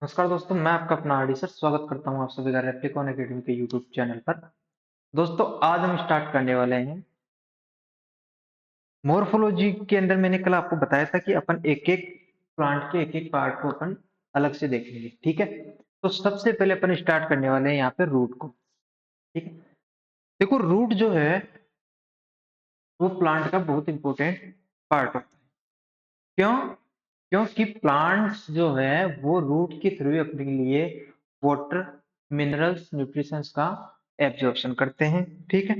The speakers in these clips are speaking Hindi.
नमस्कार दोस्तों, मैं आपका अपना आरडी सर स्वागत करता हूं आप सभी का रेप्लिकॉन एकेडमी के यूट्यूब चैनल पर। दोस्तों, आज हम स्टार्ट करने वाले हैं मॉर्फोलॉजी के अंदर। मैंने कल आपको बताया था कि अपन एक एक प्लांट के एक एक पार्ट को अपन अलग से देखेंगे, ठीक है। तो सबसे पहले अपन स्टार्ट करने वाले हैं यहाँ पे रूट को, ठीक है। देखो, रूट जो है वो प्लांट का बहुत इंपॉर्टेंट पार्ट होता है। क्यों? क्योंकि प्लांट्स जो है वो रूट के थ्रू अपने लिए वाटर, मिनरल्स, न्यूट्रिशंस का एब्जॉर्प्शन करते हैं, ठीक है।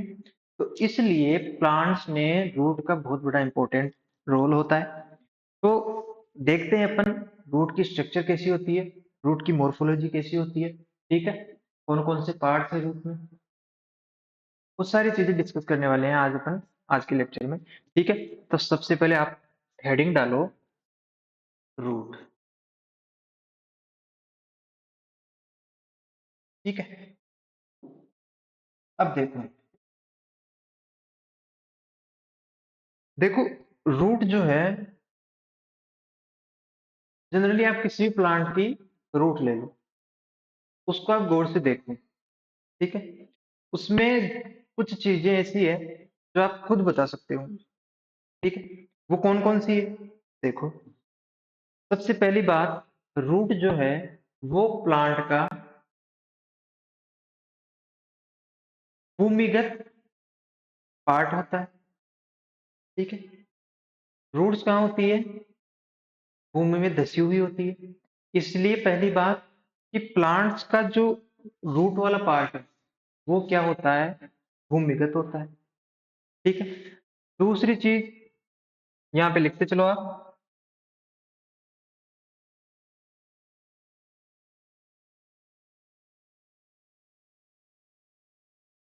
तो इसलिए प्लांट्स में रूट का बहुत बड़ा इंपॉर्टेंट रोल होता है। तो देखते हैं अपन रूट की स्ट्रक्चर कैसी होती है, रूट की मॉर्फोलॉजी कैसी होती है, ठीक है। कौन कौन से पार्ट्स है रूट में, वो सारी चीजें डिस्कस करने वाले हैं आज अपन, आज के लेक्चर में, ठीक है। तो सबसे पहले आप हेडिंग डालो, रूट, ठीक है। अब देखो, देखो रूट जो है, जनरली आप किसी भी प्लांट की रूट ले लो, उसको आप गौर से देखो, ठीक है। उसमें कुछ चीजें ऐसी है जो आप खुद बता सकते हो, ठीक है। वो कौन कौन सी है, देखो। सबसे पहली बात, रूट जो है वो प्लांट का भूमिगत पार्ट होता है, ठीक है। रूट्स कहाँ होती है? भूमि में धसी हुई होती है। इसलिए पहली बात कि प्लांट्स का जो रूट वाला पार्ट है वो क्या होता है? भूमिगत होता है, ठीक है। दूसरी चीज यहाँ पे लिखते चलो आप।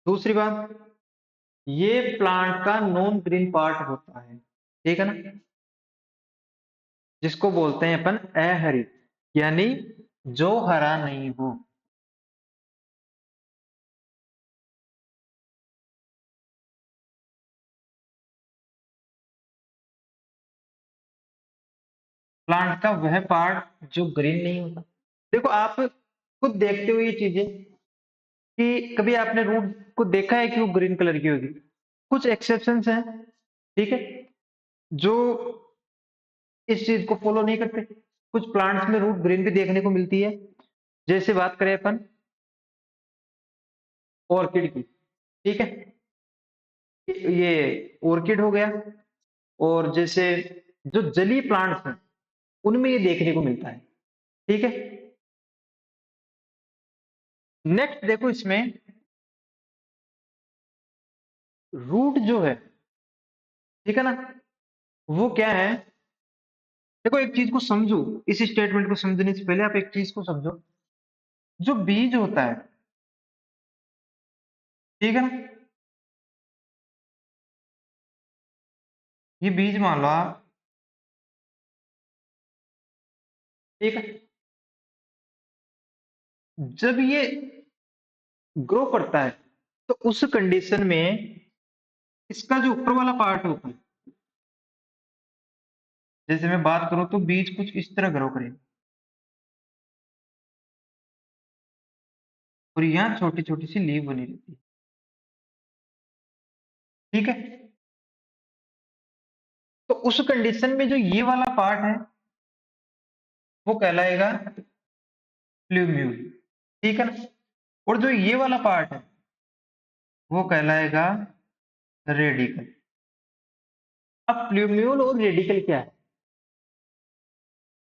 दूसरी बात, ये प्लांट का नॉन ग्रीन पार्ट होता है, ठीक है ना, जिसको बोलते हैं अपन अहरित, यानी जो हरा नहीं हो। प्लांट का वह पार्ट जो ग्रीन नहीं होता। देखो, आप खुद देखते हो ये चीजें कि कभी आपने रूट को देखा है कि वो ग्रीन कलर की होगी। कुछ एक्सेप्शंस हैं, ठीक है, जो इस चीज को फॉलो नहीं करते। कुछ प्लांट्स में रूट ग्रीन भी देखने को मिलती है। जैसे बात करें अपन ऑर्किड की, ठीक है, ये ऑर्किड हो गया। और जैसे जो जलीय प्लांट्स हैं उनमें ये देखने को मिलता है, ठीक है। नेक्स्ट देखो, इसमें रूट जो है, ठीक है ना, वो क्या है? देखो, एक चीज को समझो, इस स्टेटमेंट को समझने से पहले आप एक चीज को समझो। जो बीज होता है, ठीक है ना, ये बीज मान लो आप, ठीक है। जब ये ग्रो करता है तो उस कंडीशन में इसका जो ऊपर वाला पार्ट होता है, जैसे मैं बात करूं तो बीज कुछ इस तरह ग्रो करेगा और यहाँ छोटी छोटी सी लीव बनी रहती है, ठीक है। तो उस कंडीशन में जो ये वाला पार्ट है वो कहलाएगा प्लूम्यूल, ठीक है ना। और जो ये वाला पार्ट है वो कहलाएगा रेडिकल। अब प्लूम्यूल और रेडिकल क्या है?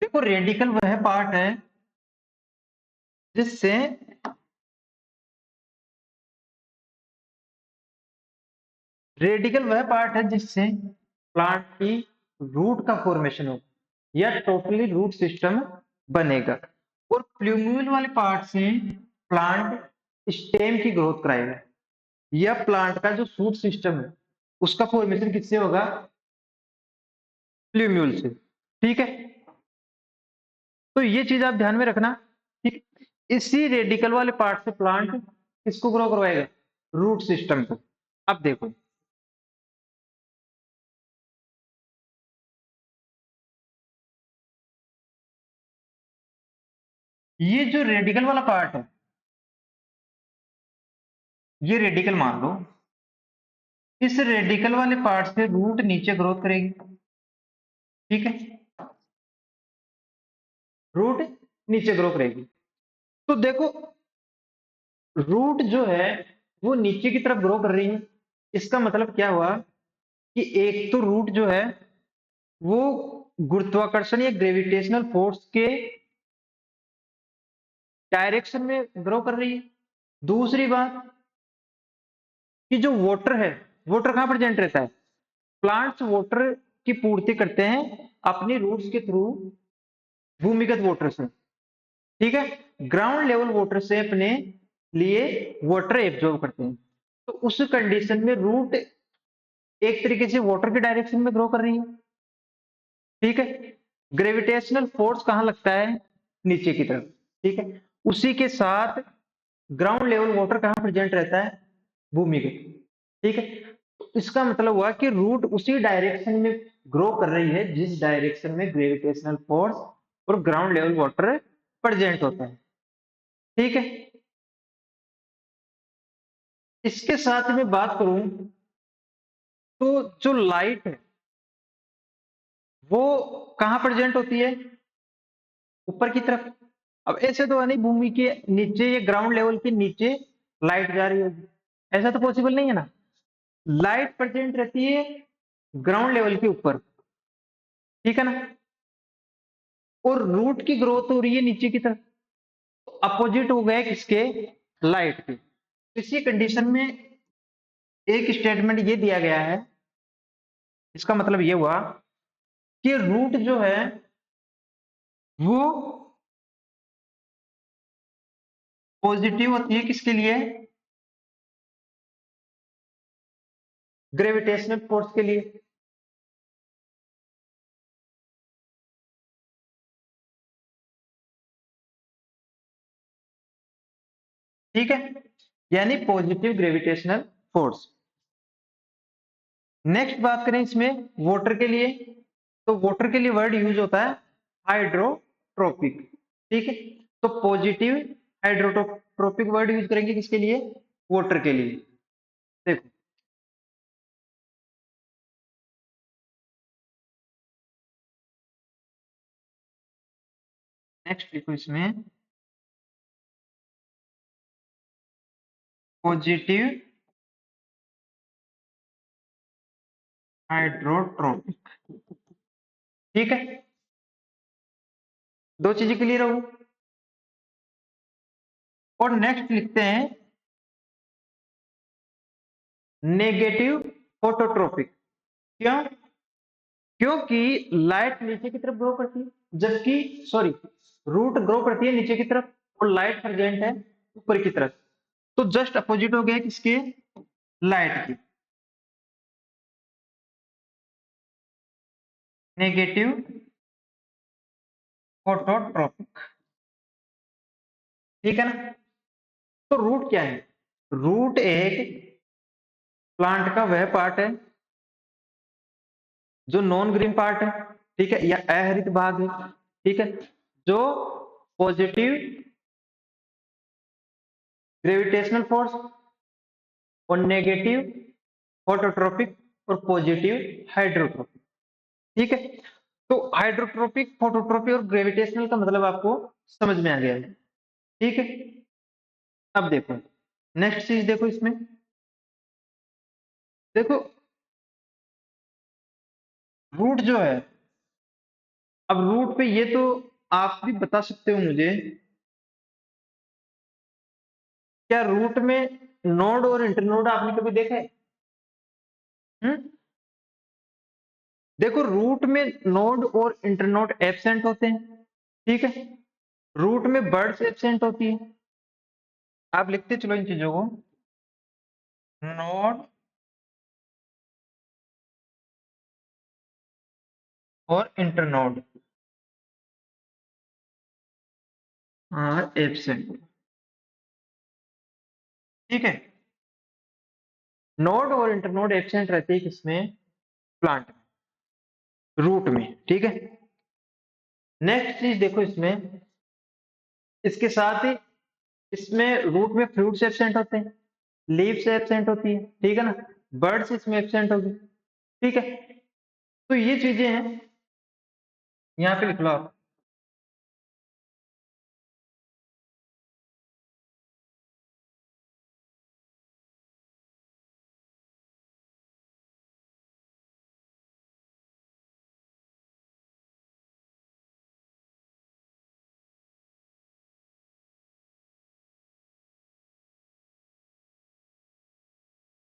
देखो, रेडिकल वह पार्ट है जिससे रेडिकल वह पार्ट है जिससे प्लांट की रूट का फॉर्मेशन होगा या टोटली रूट सिस्टम बनेगा। और प्लूम्यूल वाले पार्ट से प्लांट स्टेम की ग्रोथ कराएगा, या प्लांट का जो शूट सिस्टम है उसका फॉर्मेशन किससे होगा? प्लूम्यूल से, ठीक है। तो ये चीज आप ध्यान में रखना, ठीक। इसी रेडिकल वाले पार्ट से प्लांट किसको ग्रो करवाएगा? रूट सिस्टम को। अब देखो, ये जो रेडिकल वाला पार्ट है, ये रेडिकल मान लो, इस रेडिकल वाले पार्ट से रूट नीचे ग्रोथ करेगी। ठीक है, रूट नीचे ग्रो करेगी। तो देखो, रूट जो है वो नीचे की तरफ ग्रो कर रही है। इसका मतलब क्या हुआ कि एक तो रूट जो है वो गुरुत्वाकर्षण या ग्रेविटेशनल फोर्स के डायरेक्शन में ग्रो कर रही है। दूसरी बात कि जो वाटर है, वाटर कहाँ प्रेजेंट रहता है? प्लांट्स वाटर की पूर्ति करते हैं अपनी रूट्स के थ्रू, भूमिगत वाटर से। ठीक है, ग्राउंड लेवल वाटर से अपने लिए वाटर एब्जॉर्ब करते हैं। तो उस कंडीशन में रूट एक तरीके से वाटर के डायरेक्शन में ग्रो कर रही है। ठीक है, ग्रेविटेशनल फोर्स कहाँ लगता है? नीचे की तरफ। ठीक है, उसी के साथ ग्राउंड लेवल वाटर कहाँ प्रेजेंट रहता है? भूमि के। ठीक है, तो इसका मतलब हुआ कि रूट उसी डायरेक्शन में ग्रो कर रही है जिस डायरेक्शन में ग्रेविटेशनल फोर्स और ग्राउंड लेवल वाटर प्रेजेंट होता है। ठीक है, इसके साथ में बात करूं तो जो लाइट है वो कहाँ प्रेजेंट होती है? ऊपर की तरफ। अब ऐसे तो है नहीं भूमि के नीचे या ग्राउंड लेवल के नीचे लाइट जा रही होगी, ऐसा तो पॉसिबल नहीं है ना। लाइट प्रेजेंट रहती है ग्राउंड लेवल के ऊपर। ठीक है ना, और रूट की ग्रोथ हो रही है नीचे की तरफ। अपोजिट हो गए किसके? लाइट के। इसी कंडीशन में एक स्टेटमेंट ये दिया गया है, इसका मतलब ये हुआ कि रूट जो है वो पॉजिटिव होती है किसके लिए? ग्रेविटेशनल फोर्स के लिए। ठीक है, यानी पॉजिटिव ग्रेविटेशनल फोर्स। नेक्स्ट बात करें इसमें वाटर के लिए, तो वाटर के लिए वर्ड यूज होता है हाइड्रोट्रोपिक। ठीक है, तो पॉजिटिव हाइड्रोट्रोपिक वर्ड यूज करेंगे किसके लिए? वाटर के लिए। देखो, नेक्स्ट देखो इसमें पॉजिटिव हाइड्रोट्रोपिक। ठीक है, दो चीजें क्लियर हो। और नेक्स्ट लिखते हैं नेगेटिव फोटोट्रोपिक। क्यों? क्योंकि लाइट नीचे की तरफ ग्रो करती है, जबकि सॉरी, रूट ग्रो करती है नीचे की तरफ और लाइट प्रेजेंट है ऊपर की तरफ। तो जस्ट अपोजिट हो गया किसके? लाइट की। Negative phototropic. ठीक है ना, तो रूट क्या है? रूट एक प्लांट का वह पार्ट है जो नॉन ग्रीन पार्ट है। ठीक है, या अहरित भाग है। ठीक है, जो पॉजिटिव ग्रेविटेशनल फोर्स और नेगेटिव फोटोट्रोपिक और पॉजिटिव हाइड्रोट्रोपिक। ठीक है, तो हाइड्रोट्रोपिक, फोटोट्रोपिक और ग्रेविटेशनल का मतलब आपको समझ में आ गया है। ठीक है, अब देखो नेक्स्ट चीज, देखो इसमें, देखो रूट जो है, अब रूट पे ये तो आप भी बता सकते हो मुझे, क्या रूट में नोड और इंटरनोड आपने कभी देखा है? हम्म, देखो रूट में नोड और इंटरनोड एब्सेंट होते हैं। ठीक है, रूट में बर्ड्स एब्सेंट होती है। आप लिखते चलो इन चीजों को, नोड और इंटरनोड आर एब्सेंट। ठीक है, नोड और इंटरनोड एब्सेंट रहते हैं किसमें? प्लांट में, रूट में। ठीक है, नेक्स्ट चीज देखो इसमें, इसके साथ ही इसमें रूट में फ्रूट्स एब्सेंट होते हैं, लीव्स एब्सेंट होती है, ठीक है ना, बर्ड्स इसमें एब्सेंट होगी, ठीक है। तो ये चीजें हैं, यहाँ पे लिख लो आप।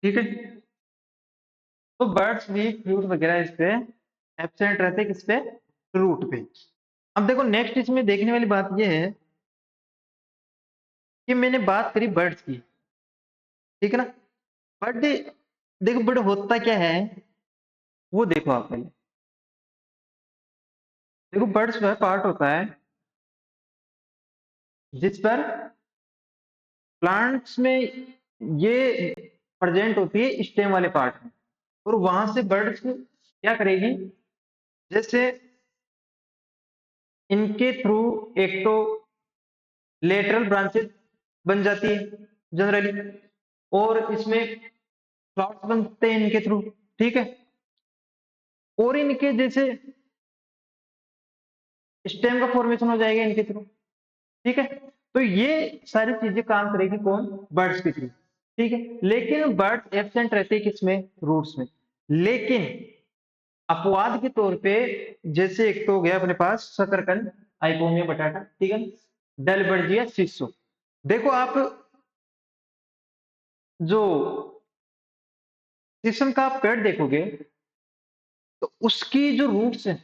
ठीक है, तो बर्ड्स भी फ्रूट वगैरह इस पे एब्सेंट रहते हैं, किस पे, रूट पे। अब देखो नेक्स्ट इसमें देखने वाली बात ये है कि मैंने बात करी बर्ड्स की, ठीक है ना, बट देखो बट होता क्या है, वो देखो आप पहले। देखो बर्ड्स वह पार्ट होता है जिस पर प्लांट्स में ये प्रेजेंट होती है स्टेम वाले पार्ट में, और वहां से बर्ड्स क्या करेगी, जैसे इनके थ्रू एक तो लेटरल ब्रांचेस बन जाती है जनरली, और इसमें फ्लावर्स बनते हैं इनके थ्रू, ठीक है, और इनके जैसे स्टेम का फॉर्मेशन हो जाएगा इनके थ्रू, ठीक है। तो ये सारी चीजें काम करेगी कौन, बर्ड्स के थ्रू, ठीक है। लेकिन बर्ड्स एब्सेंट रहते हैं किसमें, रूट्स में। लेकिन अपवाद के तौर पे, जैसे एक तो हो गया अपने पास शकरकंद, आइपोमिया बटाटा, ठीक है, डेलबर्जिया शिशु। देखो आप जो शीशम का आप पेड़ देखोगे, तो उसकी जो रूट्स है,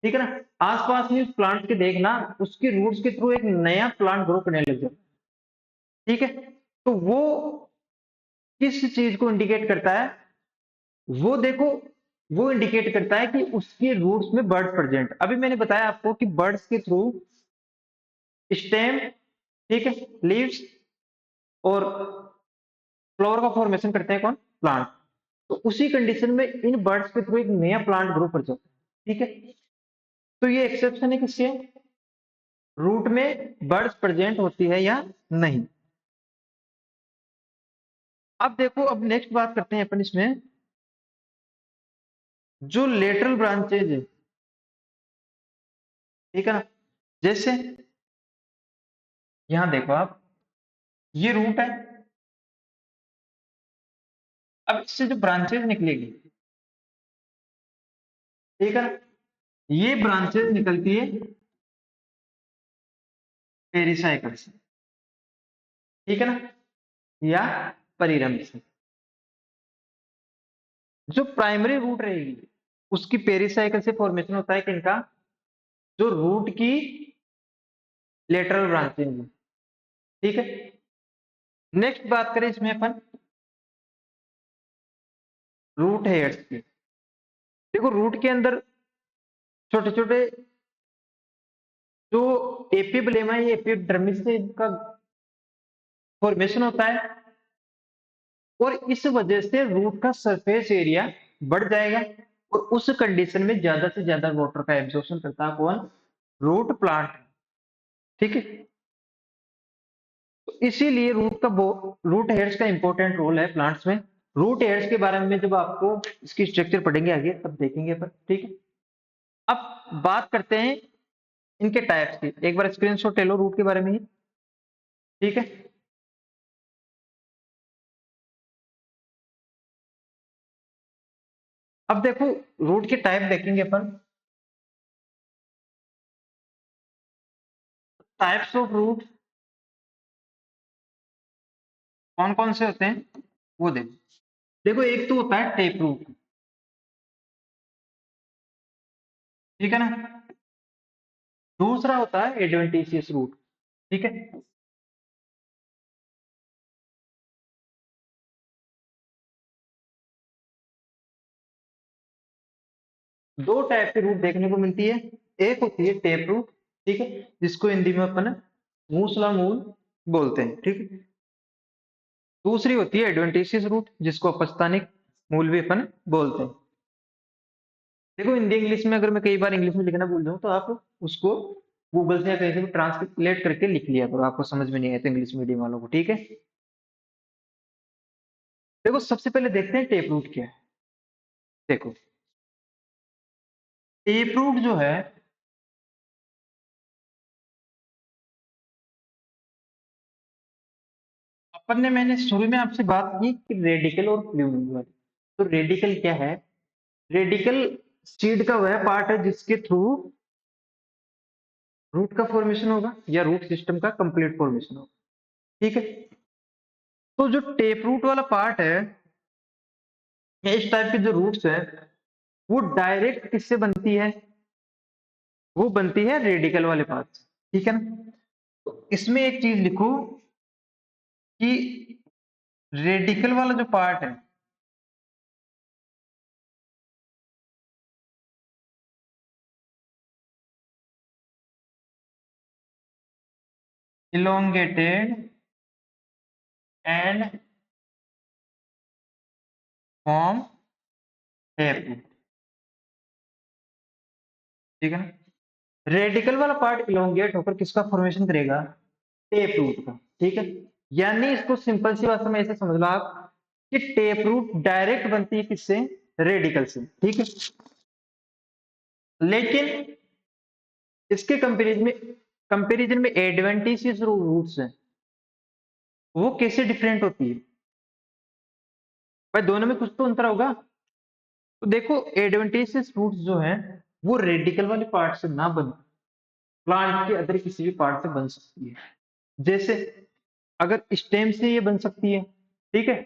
ठीक है ना, आसपास में प्लांट के देखना, उसके रूट्स के थ्रू एक नया प्लांट ग्रो करने लग जाता है, ठीक है। तो वो किस चीज को इंडिकेट करता है, वो देखो, वो इंडिकेट करता है कि उसके रूट्स में बर्ड प्रेजेंट। अभी मैंने बताया आपको कि बर्ड्स के थ्रू स्टेम, ठीक है, लीव्स और फ्लावर का फॉर्मेशन करते हैं कौन, प्लांट। तो उसी कंडीशन में इन बर्ड्स के थ्रू एक नया प्लांट ग्रो कर जाता है, ठीक है। तो ये एक्सेप्शन है किसके, रूट में बर्ड्स प्रेजेंट होती है या नहीं। अब देखो, अब नेक्स्ट बात करते हैं अपन इसमें, जो लेटरल ब्रांचेज है, ठीक है ना, जैसे यहां देखो आप, ये रूट है, अब इससे जो ब्रांचेज निकलेगी, ठीक है ना, ये ब्रांचेज निकलती है पेरिसाइकल से, ठीक है ना, या परिरंभ से। जो प्राइमरी रूट रहेगी उसकी पेरिसाइकल से फॉर्मेशन होता है किनका, जो रूट की लेटरल ब्रांचेज है, ठीक है। नेक्स्ट बात करें इसमें अपन रूट हेयर्स की। देखो रूट के अंदर छोटे छोटे जो एपिब्लेमा या एपिडर्मिस से इनका फॉर्मेशन होता है, और इस वजह से रूट का सरफेस एरिया बढ़ जाएगा, और उस कंडीशन में ज्यादा से ज्यादा वाटर का एब्जॉर्प्शन करता है कौन, रूट प्लांट, ठीक है। तो इसीलिए रूट हेयर्स का इंपॉर्टेंट रोल है प्लांट्स में। रूट हेयर्स के बारे में जब आपको इसकी स्ट्रक्चर पढ़ेंगे आगे तब देखेंगे अपन, ठीक है। अब बात करते हैं इनके टाइप्स की, एक बार स्क्रीनशॉट ले लो रूट के बारे में ही, ठीक है। अब देखो रूट के टाइप देखेंगे अपन, टाइप्स ऑफ रूट कौन कौन से होते हैं वो देखो। देखो एक तो होता है टेप रूट, ठीक है ना, दूसरा होता है एडवेंटिशियस रूट, ठीक है। दो टाइप की रूट देखने को मिलती है, एक होती है टेप रूट, ठीक है, जिसको हिंदी में अपन मूसला मूल बोलते हैं, ठीक है। दूसरी होती है एडवेंटिशियस रूट, जिसको अपस्थानिक मूल भी अपन बोलते हैं। देखो हिंदी इंग्लिश में अगर मैं कई बार इंग्लिश में लिखना भूल जाऊं तो आप उसको गूगल से या कहीं से भी ट्रांसलेट करके लिख लिया करो, आपको समझ में नहीं आया तो इंग्लिश मीडियम वालों को, ठीक है। देखो सबसे पहले देखते हैं टेप रूट क्या है। देखो टेप रूट जो है, अपन ने मैंने शुरू में आपसे बात की कि रेडिकल और फ्लूइड वाली। तो रेडिकल क्या है? रेडिकल सीड का वह पार्ट है जिसके थ्रू रूट का फॉर्मेशन होगा या रूट सिस्टम का कंप्लीट फॉर्मेशन होगा, ठीक है। तो जो टेप रूट वाला पार्ट है, या इस टाइप के जो रूट्स है, वो डायरेक्ट किससे बनती है? वो बनती है रेडिकल वाले पार्ट से, ठीक है ना। तो इसमें एक चीज लिखो कि रेडिकल वाला जो पार्ट है, elongated and form tap root, ठीक है ना। रेडिकल वाला पार्ट इलोंगेट होकर किसका फॉर्मेशन करेगा? टेप रूट का, ठीक है। यानी इसको सिंपल सी भाषा में ऐसे समझ लो आप कि टेप रूट डायरेक्ट बनती है किससे? रेडिकल से, ठीक है। लेकिन इसके कंपैरिजन में एडवेंटिशियस रूट्स हैं, वो कैसे डिफरेंट होती है? भाई दोनों में कुछ तो अंतर होगा। तो देखो एडवेंटिशियस रूट्स जो हैं, वो रेडिकल वाले पार्ट से ना बन, प्लांट के अदर किसी भी पार्ट से बन सकती है। जैसे अगर स्टेम से ये बन सकती है, ठीक है।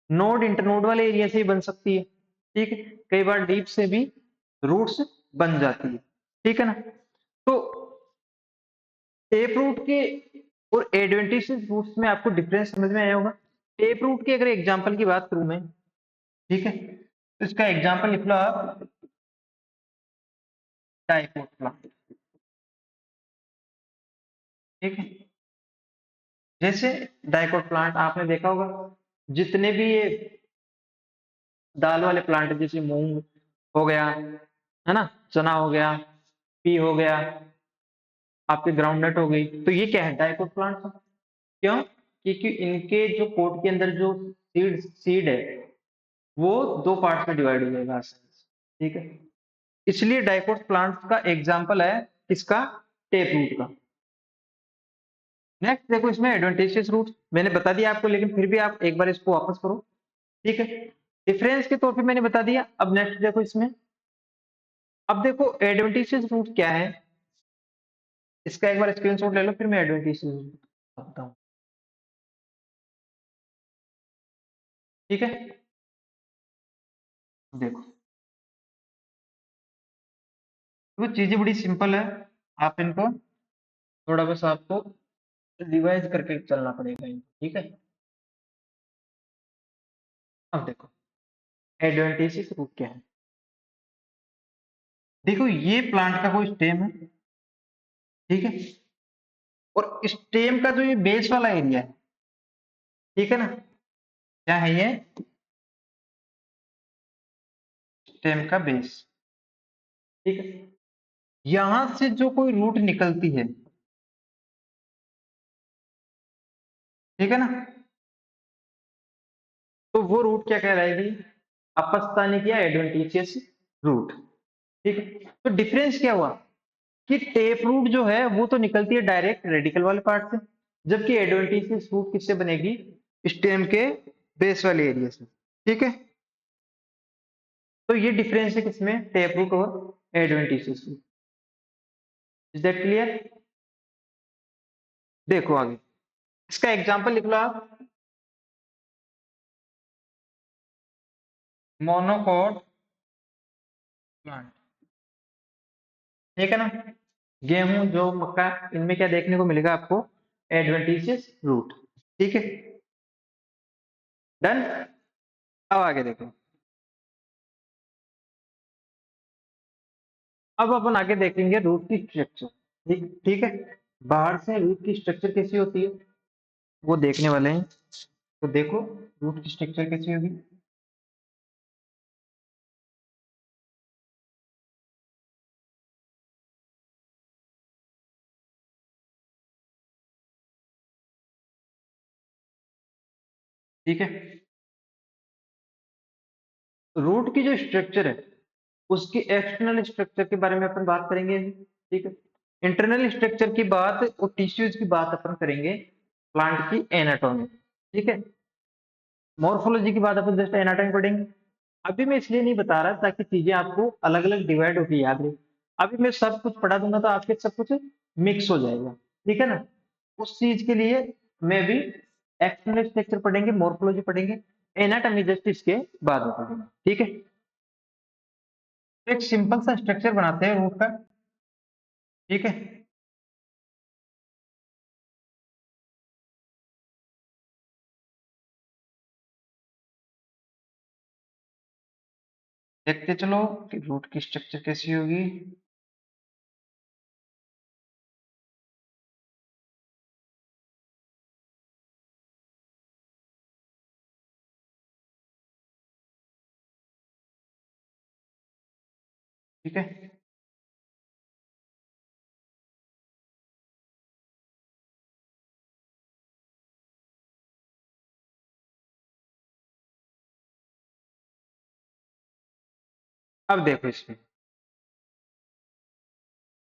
नोड इंटरनोड वाले एरिया से ही बन सकती है, ठीक है। कई बार डीप से भी रूट्स बन जाती है, ठीक है ना। तो टेप रूट के और एडवेंटिशियस रूट्स में आपको डिफरेंस समझ में आया होगा। टेप रूट के अगर एग्जांपल की बात करूं मैं, ठीक है, तो इसका एग्जांपल लिख लो आप, डाइकोट प्लांट, ठीक है। जैसे डाइकोट प्लांट आपने देखा होगा, जितने भी ये दाल वाले प्लांट जैसे मूंग हो गया, है ना, चना हो गया, पी हो गया, आपके ग्राउंडनट हो गई, तो ये क्या है? Dicot plant. क्यों? क्योंकि इनके जो कोट के अंदर जो सीड है, वो दो पार्ट्स में डिवाइड हो जाएगा आसानी से, ठीक है। इसलिए डाइकोट प्लांट्स का एग्जाम्पल है इसका, टेप रूट का। नेक्स्ट देखो इसमें एडवेंटिशियस रूट मैंने बता दिया आपको, लेकिन फिर भी आप एक बार इसको वापस करो, ठीक है। डिफरेंस के तौर पे मैंने बता दिया। अब नेक्स्ट देखो इसमें, अब देखो एडवेंटिशियस रूट क्या है, इसका एक बार स्क्रीनशॉट ले लो, फिर मैं एडवेंटिशियस रूट बताता हूँ, ठीक है। देखो वो चीजें बड़ी सिंपल है, आप इनको थोड़ा बस आपको रिवाइज करके चलना पड़ेगा इनको, ठीक है। अब देखो एडवेंटिशियस रूट क्या है। देखो ये प्लांट का कोई स्टेम है, ठीक है, और स्टेम का जो ये बेस वाला एरिया है, ठीक है ना, क्या है ये? स्टेम का बेस, ठीक है। यहां से जो कोई रूट निकलती है, ठीक है ना, तो वो रूट क्या कहलाएगी? अपस्थानिक या एडवेंटिशियस रूट, ठीक है। तो डिफरेंस क्या हुआ कि टेप रूट जो है वो तो निकलती है डायरेक्ट रेडिकल वाले पार्ट से, जबकि एडवेंटिशियस रूट किससे बनेगी? स्टेम के बेस वाले एरिया से, ठीक है। तो ये डिफरेंस है किसमें? टेप रूट और adventitious root. Is that clear? देखो आगे इसका एग्जांपल लिख लो आप, मोनोकॉट प्लांट, ठीक है ना। गेहूं जो मक्का, इनमें क्या देखने को मिलेगा आपको? एडवेंटिशियस रूट, ठीक है। डन। अब आगे देखो, अब अपन आगे देखेंगे रूट की स्ट्रक्चर, ठीक ठीक है। बाहर से रूट की स्ट्रक्चर कैसी होती है वो देखने वाले हैं। तो देखो रूट की स्ट्रक्चर कैसी होगी। ठीक है। रूट की जो स्ट्रक्चर है उसकी एक्सटर्नल स्ट्रक्चर के बारे में अपन बात करेंगे, ठीक है। इंटरनल स्ट्रक्चर की बात और टिश्यूज की बात अपन करेंगे प्लांट की एनाटॉमी, ठीक है। मॉर्फोलॉजी की बात अपन जस्ट एनाटॉमी पढ़ेंगे। अभी मैं इसलिए नहीं बता रहा ताकि चीजें आपको अलग अलग डिवाइड होकर याद रहे। अभी मैं सब कुछ पढ़ा दूंगा तो आपके सब कुछ मिक्स हो जाएगा, ठीक है ना। उस चीज के लिए मैं भी एक्सटर्नल स्ट्रक्चर पढ़ेंगे, मॉर्फोलॉजी पढ़ेंगे, एनाटॉमी जस्ट इसके बाद में पढ़ेंगे, ठीक है। तो एक सिंपल सा स्ट्रक्चर बनाते हैं रूट का, ठीक है। देखते चलो कि रूट की स्ट्रक्चर कैसी होगी। ठीक है, अब देखो इसमें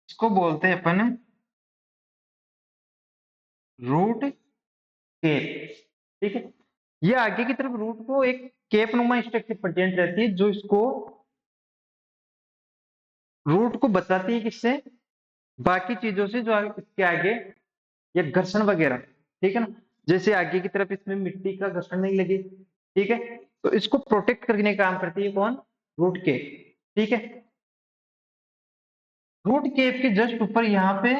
इसको बोलते हैं अपन रूट केप, ठीक है। ये आगे की तरफ रूट को एक केप नुमा स्ट्रक्चर प्रेजेंट रहती है जो इसको रूट को बचाती है किससे, बाकी चीजों से जो इसके आगे या घर्षण वगैरह, ठीक है ना। जैसे आगे की तरफ इसमें मिट्टी का घर्षण नहीं लगे, ठीक है। तो इसको प्रोटेक्ट करने का काम करती है कौन, रूट केप, ठीक है। रूट केप के जस्ट ऊपर यहाँ पे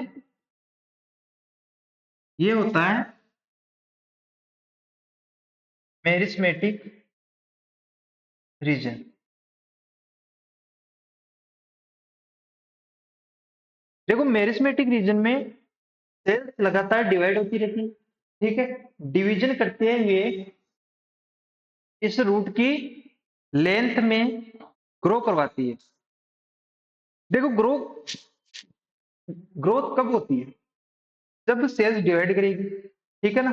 ये होता है मेरिस्मेटिक रीजन। देखो मेरिस्मेटिक रीजन में सेल्स लगातार डिवाइड होती रहती है, ठीक है। डिवीजन करते हुए इस रूट की लेंथ में ग्रो करवाती है। देखो ग्रोथ कब होती है, जब सेल्स डिवाइड करेगी, ठीक है ना।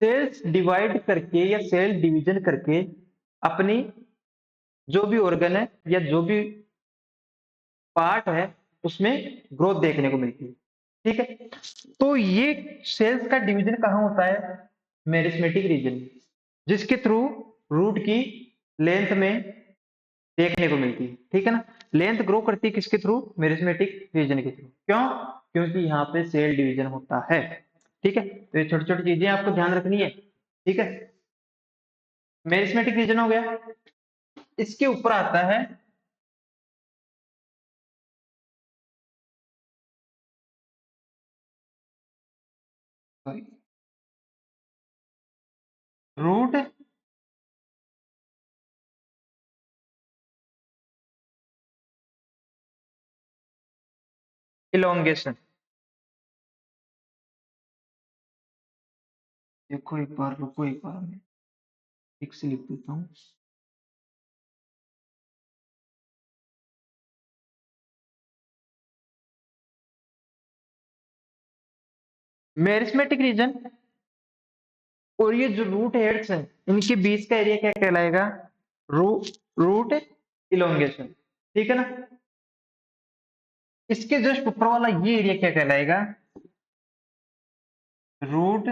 सेल्स डिवाइड करके या सेल डिवीजन करके अपनी जो भी ऑर्गन है या जो भी पार्ट है उसमें ग्रोथ देखने को मिलती है, ठीक है। तो ये सेल्स का डिवीजन कहाँ होता है, मेरिस्मेटिक रीजन में, जिसके थ्रू रूट की लेंथ में देखने को मिलती है, ठीक है ना। लेंथ ग्रो करती है किसके थ्रू, मेरिस्मेटिक रीजन के थ्रू। क्यों, क्योंकि यहाँ पे सेल डिवीजन होता है, ठीक है। तो ये छोटी छोटी चीजें आपको ध्यान रखनी है, ठीक है। मेरिस्मेटिक रीजन हो गया, इसके ऊपर आता है रूट इलोंगेशन। देखो एक बार रुको, एक बार मैं ठीक से लिख देता हूँ। मेरिस्मेटिक रीजन और ये जो रूट हेड्स हैं इनके बीच का एरिया क्या कहलाएगा, रू रूट इलोंगेशन, ठीक है ना। इसके जस्ट ऊपर वाला ये एरिया क्या कहलाएगा, रूट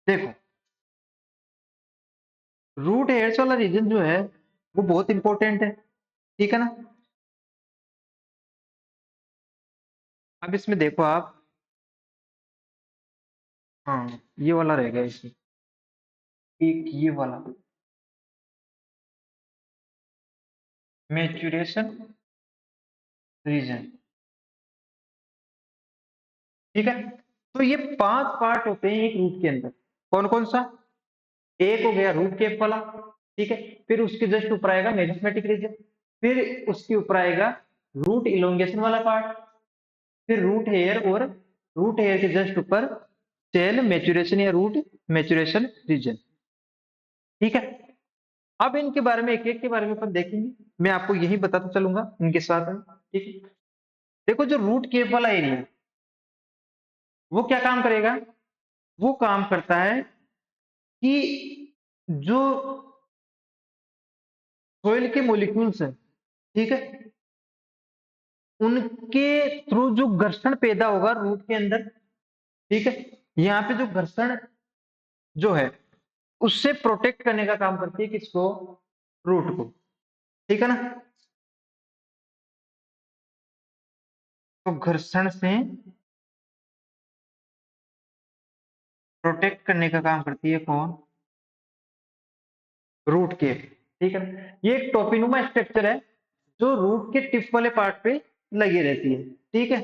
देखो रूट हेड्स वाला रीजन जो है वो बहुत इंपॉर्टेंट है, ठीक है ना। अब इसमें देखो आप, हाँ ये वाला रहेगा इसमें, एक ये वाला मैच्योरेशन रीजन, ठीक है। तो ये 5 पार्ट होते हैं एक रूट के अंदर, कौन कौन सा, एक हो गया रूट केप वाला, ठीक है। फिर उसके जस्ट ऊपर आएगा मेरिस्मेटिक रीजन, फिर उसके ऊपर आएगा रूट इलोंगेशन वाला पार्ट, फिर रूट हेयर, और रूट हेयर के जस्ट ऊपर सेल मैच्योरेशन या रूट मैच्योरेशन रीजन, ठीक है। अब इनके बारे में एक एक के बारे में अपन देखेंगे, मैं आपको यही बताता चलूंगा इनके साथ में, ठीक है। देखो जो रूट केप वाला एरिया वो क्या काम करेगा, वो काम करता है कि जो सोइल के मॉलिक्यूल्स हैं, ठीक है, उनके थ्रू जो घर्षण पैदा होगा रूट के अंदर, ठीक है, यहाँ पे जो घर्षण जो है उससे प्रोटेक्ट करने का काम करती है किसको, रूट को, ठीक है ना। तो घर्षण से प्रोटेक्ट करने का काम करती है कौन, रूट के, ठीक है ना। ये एक टोपिनुमा स्ट्रक्चर है जो रूट के टिप वाले पार्ट पे लगी रहती है, ठीक है।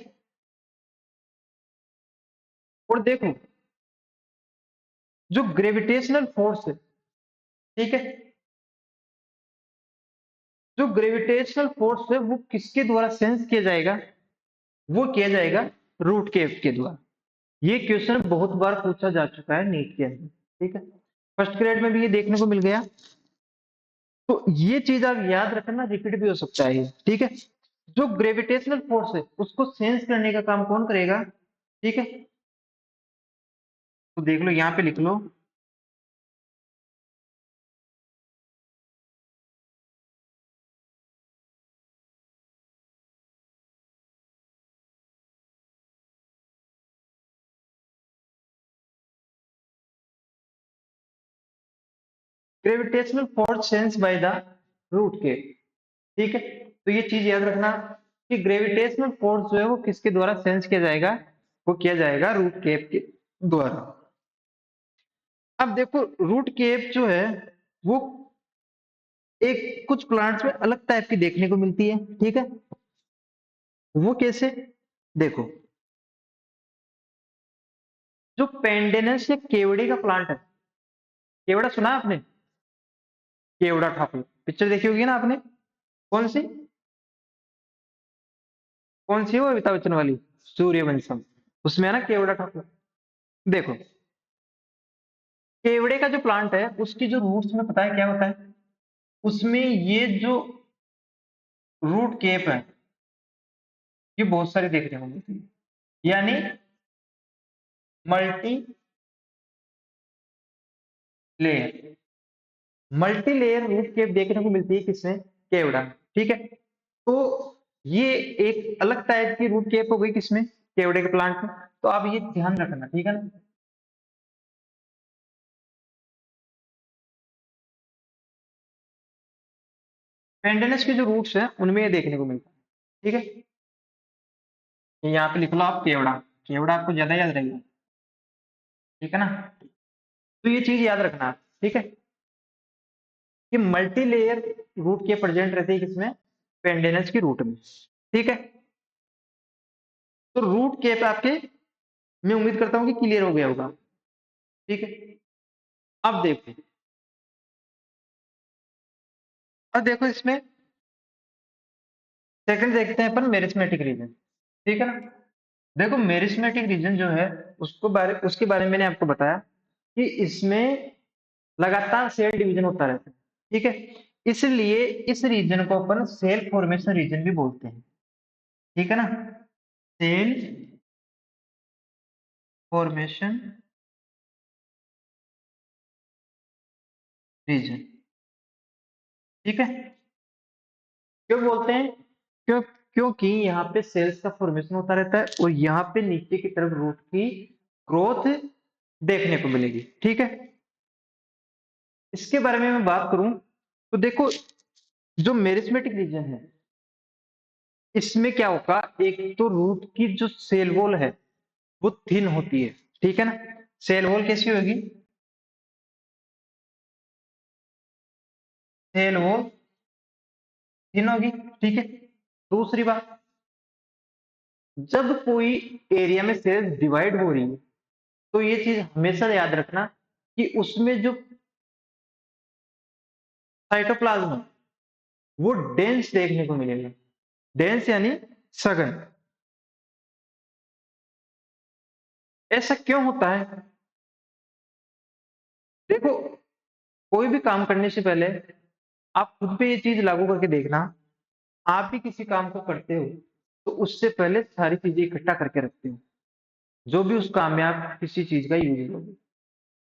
और देखो जो ग्रेविटेशनल फोर्स है, ठीक है, जो ग्रेविटेशनल फोर्स है वो किसके द्वारा सेंस किया जाएगा, वो किया जाएगा रूट केव के द्वारा। ये क्वेश्चन बहुत बार पूछा जा चुका है नीट के अंदर, ठीक है, फर्स्ट ग्रेड में भी ये देखने को मिल गया। तो ये चीज आप याद रखना, रिपीट भी हो सकता है ये, ठीक है। जो ग्रेविटेशनल फोर्स है उसको सेंस करने का काम कौन करेगा, ठीक है। तो देख लो यहाँ पे लिख लो, gravitational force sense by the root के, ठीक है। तो ये चीज याद रखना कि ग्रेविटेशनल फोर्स जो है वो किसके द्वारा सेंस किया जाएगा, वो किया जाएगा रूट केप के द्वारा। अब देखो रूट केप जो है वो एक कुछ प्लांट्स में अलग टाइप की देखने को मिलती है, ठीक है। वो कैसे, देखो जो पेंडेनस या केवड़े का प्लांट है, केवड़ा सुना है आपने, केवड़ा ठाकुर पिक्चर देखी होगी ना आपने, कौन सी, कौन सी वो अमिताभ बच्चन वाली, सूर्यवंशम, उसमें है ना केवड़ा ठाकुर। देखो केवड़े का जो प्लांट है उसकी जो रूट्स में पता है क्या होता है, उसमें ये जो रूट केप है ये बहुत सारी देखने को मिलती है, यानी multi layer, multi layer root cap देखने को मिलती है किसमें, केवड़ा, ठीक है। तो ये एक अलग टाइप की रूट केप हो गई किसमें, केवड़े के प्लांट में। तो आप ये ध्यान रखना, ठीक है ना। पेंडेनस के जो रूट्स हैं उनमें ये देखने को मिलता है, ठीक है। ये यहाँ पे लिख लो आप केवड़ा, केवड़ा आपको ज्यादा याद रहेगा, ठीक है ना। तो ये चीज याद रखना, ठीक है, कि मल्टी लेयर रूट के प्रेजेंट रहते हैं किसमें, पेंडेनस की रूट में, ठीक है। तो रूट केप आपके, मैं उम्मीद करता हूं कि क्लियर हो गया होगा, ठीक है। अब देखो, अब देखो इसमें सेकंड देखते हैं अपन मेरिस्मेटिक रीजन, ठीक है ना। देखो मेरिस्मेटिक रीजन जो है उसके बारे में मैंने आपको बताया कि इसमें लगातार सेल डिवीजन होता रहता है, ठीक है। इसलिए इस रीजन को अपन सेल फॉर्मेशन रीजन भी बोलते हैं, ठीक है ना, सेल फॉर्मेशन रीजन, ठीक है। क्यों बोलते हैं, क्योंकि यहाँ पे सेल्स का फॉर्मेशन होता रहता है और यहाँ पे नीचे की तरफ रूट की ग्रोथ देखने को मिलेगी, ठीक है। इसके बारे में मैं बात करूं तो देखो जो मेरिस्मेटिक रीजन है इसमें क्या होगा, एक तो रूट की जो सेल वॉल है वो थिन होती है, ठीक है ना। सेल वॉल कैसी होगी, सेल वॉल थिन होगी, ठीक है। दूसरी बात, जब कोई एरिया में सेल्स डिवाइड हो रही है तो ये चीज हमेशा याद रखना कि उसमें जो साइटोप्लाज्म है वो डेंस देखने को मिलेगा, डेंस यानी सघन। ऐसा क्यों होता है, देखो कोई भी काम करने से पहले आप खुद पे ये चीज लागू करके देखना। आप भी किसी काम को करते हो तो उससे पहले सारी चीजें इकट्ठा करके रखते हो, जो भी उस काम में आप किसी चीज का यूज करोगे।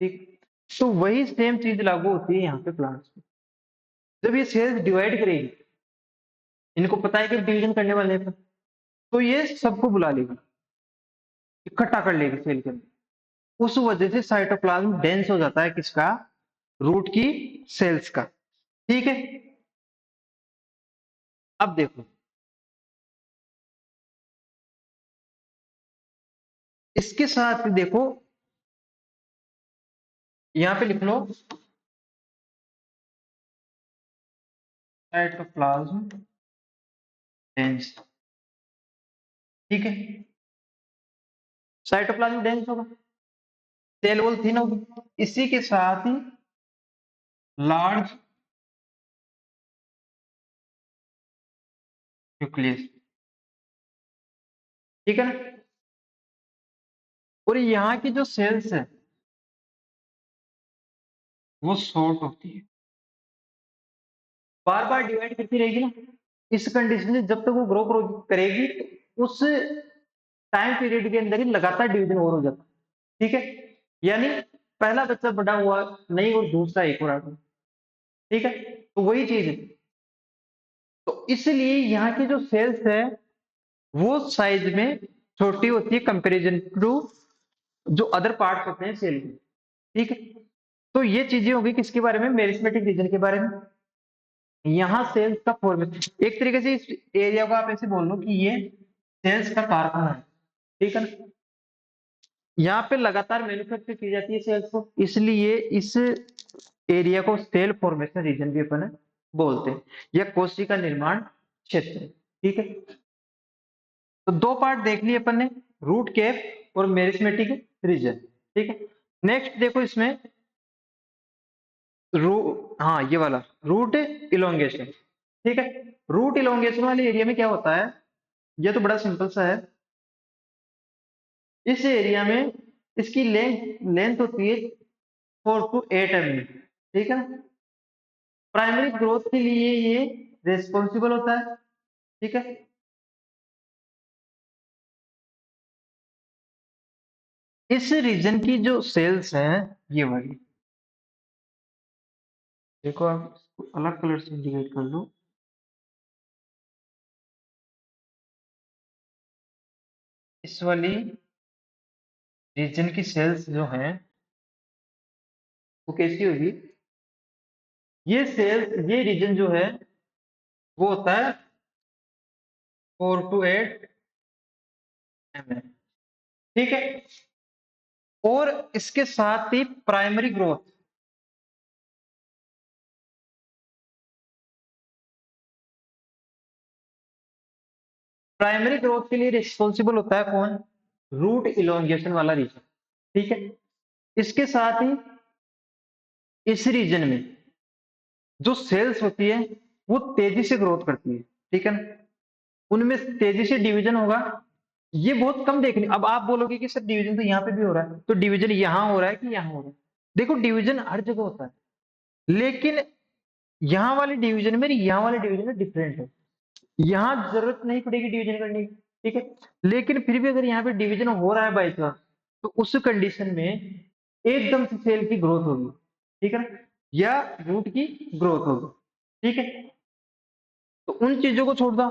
ठीक, तो वही सेम चीज लागू होती है यहाँ पे प्लांट्स में। जब ये सेल्स डिवाइड करेगी, इनको पता है कि डिवीजन करने वाले हैं, तो ये सबको बुला लेगी, इकट्ठा कर लेगी सेल के अंदर। उस वजह से साइटोप्लाज्म डेंस हो जाता है, किसका? रूट की सेल्स का। ठीक है, अब देखो इसके साथ देखो, यहां पे लिख लो साइटोप्लाज्म डेंस। ठीक है, साइटोप्लाज्म डेंस होगा, सेल वॉल थिन होगी, इसी के साथ ही लार्ज न्यूक्लियस। ठीक है ना? और यहाँ की जो सेल्स है वो शॉर्ट होती है, बार बार डिवाइड करती रहेगी ना। इस कंडीशन में जब तक वो ग्रो करेगी तो उस टाइम पीरियड के अंदर ही लगातार डिवीजन और हो जाता है। ठीक है, यानी पहला बच्चा बड़ा हुआ नहीं और दूसरा एक और आ गया। ठीक है, तो वही चीज है। तो इसलिए यहाँ की जो सेल्स है वो साइज में छोटी होती है कंपैरिजन टू जो अदर पार्ट्स होते हैं सेल के। ठीक है, तो ये चीजें होगी किसके बारे में? मेरिस्मेटिक रीजन के बारे में। यहाँ सेल्स का फॉर्मेशन, एक तरीके से इस एरिया को आप ऐसे बोल लो कि ये सेल्स का कारखाना है। ठीक है ना? यहाँ पे लगातार मैन्युफैक्चर की जाती है सेल्स को, इसलिए इस एरिया को सेल फॉर्मेशन रीजन भी अपन बोलते हैं, या कोशिका निर्माण क्षेत्र। ठीक है, तो दो पार्ट देख लिए अपन ने, रूट कैप और मेरिस्मेटिक रीजन। ठीक है, नेक्स्ट देखो इसमें रू हाँ ये वाला रूट इलोंगेशन। ठीक है, रूट इलोंगेशन वाले एरिया में क्या होता है? ये तो बड़ा सिंपल सा है। इस एरिया में इसकी लेंथ लेंथ होती है 4 to 8 mm। ठीक है ना? प्राइमरी ग्रोथ के लिए ये रेस्पॉन्सिबल होता है। ठीक है, इस रीजन की जो सेल्स हैं ये वाली, देखो आप इसको अलग कलर से इंडिकेट कर लो। इस वाली रीजन की सेल्स जो हैं वो कैसी होगी? ये सेल्स, ये रीजन जो है वो होता है 4 to 8 mm। ठीक है, और इसके साथ ही प्राइमरी ग्रोथ, प्राइमरी ग्रोथ के लिए रिस्पॉन्सिबल होता है कौन? रूट इलोंगेशन वाला रीजन। ठीक है, इसके साथ ही इस रीजन में जो सेल्स होती है वो तेजी से ग्रोथ करती है। ठीक है ना? उनमें तेजी से डिवीजन होगा। ये बहुत कम देखने, अब आप बोलोगे कि सर डिवीजन तो यहाँ पे भी हो रहा है, तो डिवीजन यहाँ हो रहा है कि यहाँ हो रहा है? देखो डिवीजन हर जगह होता है, लेकिन यहाँ वाली डिवीजन में यहाँ वाले डिवीजन में डिफरेंट है। यहाँ जरूरत नहीं पड़ेगी डिवीजन करने की। ठीक है, लेकिन फिर भी अगर यहाँ पे डिवीजन हो रहा है बाई चांस, तो उस कंडीशन में एकदम से सेल की ग्रोथ होगी। ठीक है ना? या रूट की ग्रोथ होगी। ठीक है, तो उन चीजों को छोड़ दो,